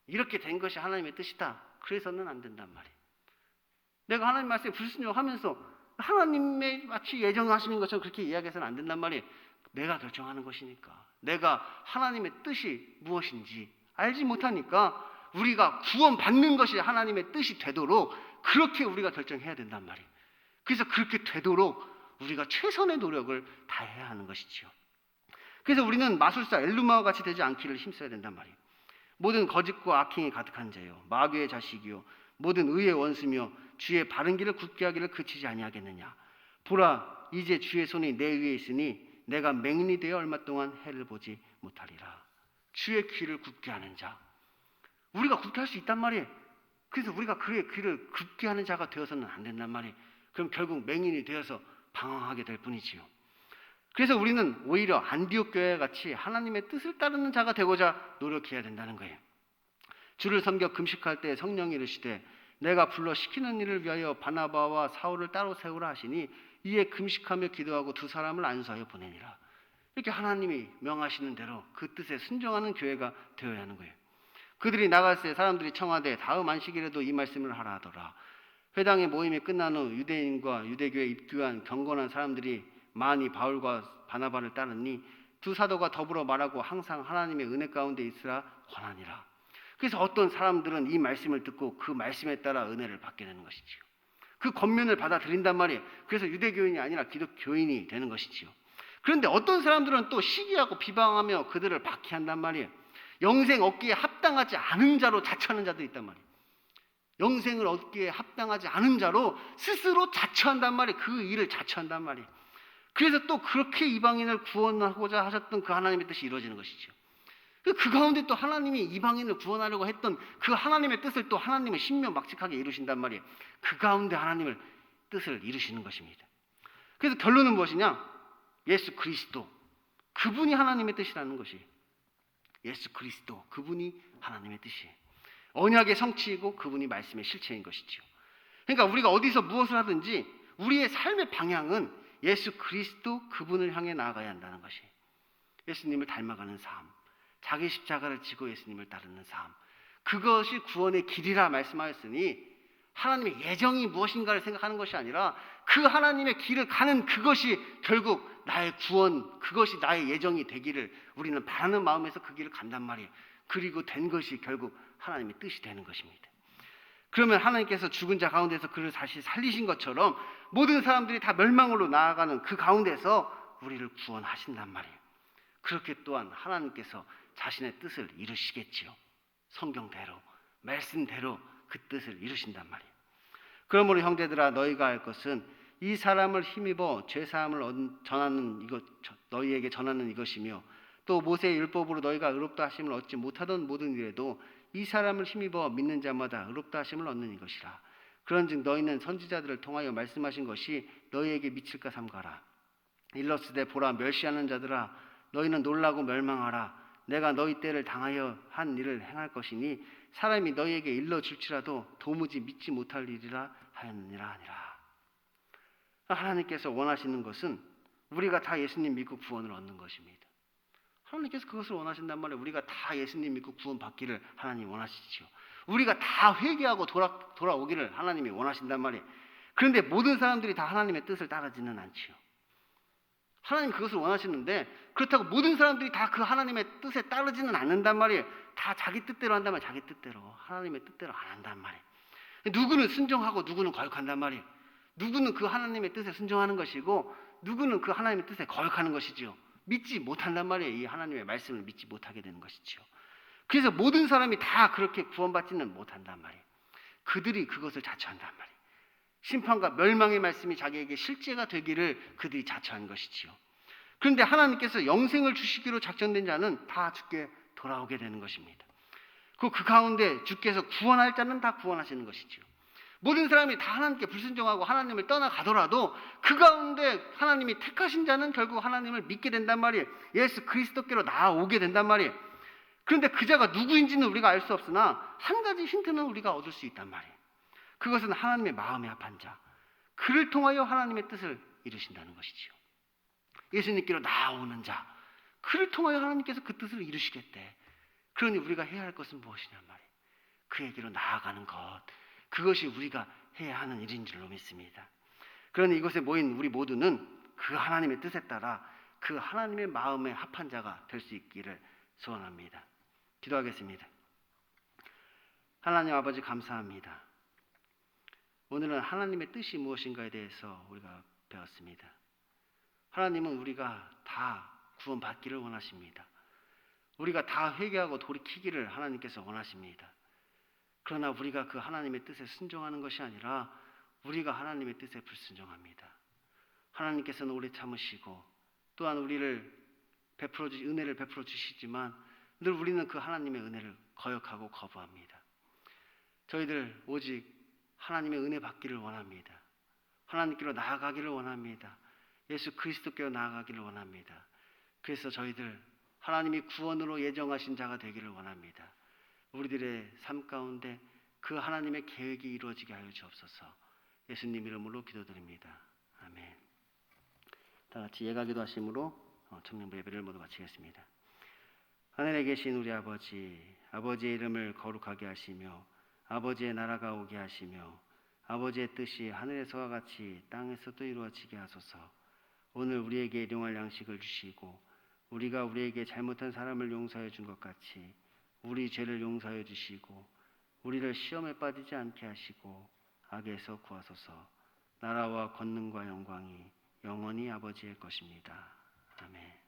이렇게 된 것이 하나님의 뜻이다, 그래서는 안 된단 말이에요. 내가 하나님 말씀에 불순종하면서 하나님의 마치 예정하시는 것처럼 그렇게 이야기해서는 안 된단 말이에요. 내가 결정하는 것이니까. 내가 하나님의 뜻이 무엇인지 알지 못하니까 우리가 구원받는 것이 하나님의 뜻이 되도록 그렇게 우리가 결정해야 된단 말이에요. 그래서 그렇게 되도록 우리가 최선의 노력을 다해야 하는 것이죠. 그래서 우리는 마술사 엘루마와 같이 되지 않기를 힘써야 된단 말이에요. 모든 거짓과 악행이 가득한 자요, 마귀의 자식이요, 모든 의의 원수며 주의 바른 길을 굳게 하기를 그치지 아니하겠느냐. 보라, 이제 주의 손이 내 위에 있으니 내가 맹인이 되어 얼마 동안 해를 보지 못하리라. 주의 귀를 굳게 하는 자, 우리가 굳게 할 수 있단 말이에요. 그래서 우리가 그의 귀를 굳게 하는 자가 되어서는 안 된단 말이에요. 그럼 결국 맹인이 되어서 방황하게 될 뿐이지요. 그래서 우리는 오히려 안디옥 교회 같이 하나님의 뜻을 따르는 자가 되고자 노력해야 된다는 거예요. 주를 섬겨 금식할 때 성령이 이르시되 내가 불러 시키는 일을 위하여 바나바와 사울을 따로 세우라 하시니 이에 금식하며 기도하고 두 사람을 안수하여 보내니라. 이렇게 하나님이 명하시는 대로 그 뜻에 순종하는 교회가 되어야 하는 거예요. 그들이 나갈 때 사람들이 청하되 다음 안식일에도 이 말씀을 하라 하더라. 회당의 모임이 끝난 후 유대인과 유대교에 입교한 경건한 사람들이 많이 바울과 바나바를 따르니 두 사도가 더불어 말하고 항상 하나님의 은혜 가운데 있으라 권하니라. 그래서 어떤 사람들은 이 말씀을 듣고 그 말씀에 따라 은혜를 받게 되는 것이지요. 그 권면을 받아들인단 말이에요. 그래서 유대교인이 아니라 기독교인이 되는 것이지요. 그런데 어떤 사람들은 또 시기하고 비방하며 그들을 박해한단 말이에요. 영생 얻기에 합당하지 않은 자로 자처하는 자도 있단 말이에요. 영생을 얻기에 합당하지 않은 자로 스스로 자처한단 말이에요. 그 일을 자처한단 말이에요. 그래서 또 그렇게 이방인을 구원하고자 하셨던 그 하나님의 뜻이 이루어지는 것이죠. 그 가운데 또 하나님이 이방인을 구원하려고 했던 그 하나님의 뜻을 또 하나님은 신명막측하게 이루신단 말이에요. 그 가운데 하나님의 뜻을 이루시는 것입니다. 그래서 결론은 무엇이냐? 예수 그리스도, 그분이 하나님의 뜻이라는 것이, 예수 그리스도, 그분이 하나님의 뜻이에요. 언약의 성취이고 그분이 말씀의 실체인 것이지요. 그러니까 우리가 어디서 무엇을 하든지 우리의 삶의 방향은 예수 그리스도 그분을 향해 나아가야 한다는 것이, 예수님을 닮아가는 삶, 자기 십자가를 지고 예수님을 따르는 삶, 그것이 구원의 길이라 말씀하였으니 하나님의 예정이 무엇인가를 생각하는 것이 아니라 그 하나님의 길을 가는 그것이 결국 나의 구원, 그것이 나의 예정이 되기를 우리는 바라는 마음에서 그 길을 간단 말이에요. 그리고 된 것이 결국 하나님의 뜻이 되는 것입니다. 그러면 하나님께서 죽은 자 가운데서 그를 다시 살리신 것처럼 모든 사람들이 다 멸망으로 나아가는 그 가운데서 우리를 구원하신단 말이에요. 그렇게 또한 하나님께서 자신의 뜻을 이루시겠지요. 성경대로, 말씀대로 그 뜻을 이루신단 말이에요. 그러므로 형제들아, 너희가 할 것은 이 사람을 힘입어 죄사함을 너희에게 전하는 이것이며, 또 모세의 율법으로 너희가 의롭다 하심을 얻지 못하던 모든 일에도 이 사람을 힘입어 믿는 자마다 의롭다 하심을 얻는 이것이라. 그런즉 너희는 선지자들을 통하여 말씀하신 것이 너희에게 미칠까 삼가라. 일러스되 보라, 멸시하는 자들아, 너희는 놀라고 멸망하라. 내가 너희 때를 당하여 한 일을 행할 것이니 사람이 너희에게 일러줄지라도 도무지 믿지 못할 일이라 하였느니라 하니라. 하나님께서 원하시는 것은 우리가 다 예수님 믿고 구원을 얻는 것입니다. 하나님께서 그것을 원하신단 말이에요. 우리가 다 예수님 믿고 구원 받기를 하나님 원하시죠. 우리가 다 회개하고 돌아오기를 하나님이 원하신단 말이에요. 그런데 모든 사람들이 다 하나님의 뜻을 따르지는 않지요. 하나님 그것을 원하시는데 그렇다고 모든 사람들이 다 그 하나님의 뜻에 따르지는 않는단 말이에요. 다 자기 뜻대로 한단 말이에요. 자기 뜻대로. 하나님의 뜻대로 안 한단 말이에요. 누구는 순종하고 누구는 거역한단 말이에요. 누구는 그 하나님의 뜻에 순종하는 것이고 누구는 그 하나님의 뜻에 거역하는 것이지요. 믿지 못한단 말이에요. 이 하나님의 말씀을 믿지 못하게 되는 것이지요. 그래서 모든 사람이 다 그렇게 구원받지는 못한단 말이에요. 그들이 그것을 자처한단 말이에요. 심판과 멸망의 말씀이 자기에게 실제가 되기를 그들이 자처한 것이지요. 그런데 하나님께서 영생을 주시기로 작정된 자는 다 주께 돌아오게 되는 것입니다. 그 가운데 주께서 구원할 자는 다 구원하시는 것이지요. 모든 사람이 다 하나님께 불순종하고 하나님을 떠나가더라도 그 가운데 하나님이 택하신 자는 결국 하나님을 믿게 된단 말이에요. 예수 그리스도께로 나아오게 된단 말이에요. 그런데 그 자가 누구인지는 우리가 알 수 없으나 한 가지 힌트는 우리가 얻을 수 있단 말이에요. 그것은 하나님의 마음에 합한 자, 그를 통하여 하나님의 뜻을 이루신다는 것이지요. 예수님께로 나아오는 자, 그를 통하여 하나님께서 그 뜻을 이루시겠대. 그러니 우리가 해야 할 것은 무엇이냐 말이에요. 그에게로 나아가는 것, 그것이 우리가 해야 하는 일인 줄로 믿습니다. 그러니 이곳에 모인 우리 모두는 그 하나님의 뜻에 따라 그 하나님의 마음에 합한 자가 될 수 있기를 소원합니다. 기도하겠습니다. 하나님 아버지, 감사합니다. 오늘은 하나님의 뜻이 무엇인가에 대해서 우리가 배웠습니다. 하나님은 우리가 다 구원받기를 원하십니다. 우리가 다 회개하고 돌이키기를 하나님께서 원하십니다. 그러나 우리가 그 하나님의 뜻에 순종하는 것이 아니라 우리가 하나님의 뜻에 불순종합니다. 하나님께서는 오래 참으시고 또한 우리를 은혜를 베풀어 주시지만 늘 우리는 그 하나님의 은혜를 거역하고 거부합니다. 저희들 오직 하나님의 은혜 받기를 원합니다. 하나님께로 나아가기를 원합니다. 예수 그리스도께로 나아가기를 원합니다. 그래서 저희들 하나님이 구원으로 예정하신 자가 되기를 원합니다. 우리들의 삶 가운데 그 하나님의 계획이 이루어지게 하여 주옵소서. 예수님 이름으로 기도드립니다. 아멘. 다 같이 예가 기도하심으로 청년부 예배를 모두 마치겠습니다. 하늘에 계신 우리 아버지, 아버지의 이름을 거룩하게 하시며 아버지의 나라가 오게 하시며 아버지의 뜻이 하늘에서와 같이 땅에서도 이루어지게 하소서. 오늘 우리에게 일용할 양식을 주시고 우리가 우리에게 잘못한 사람을 용서해 준 것 같이 우리 죄를 용서해 주시고 우리를 시험에 빠지지 않게 하시고 악에서 구하소서. 나라와 권능과 영광이 영원히 아버지의 것입니다. 아멘.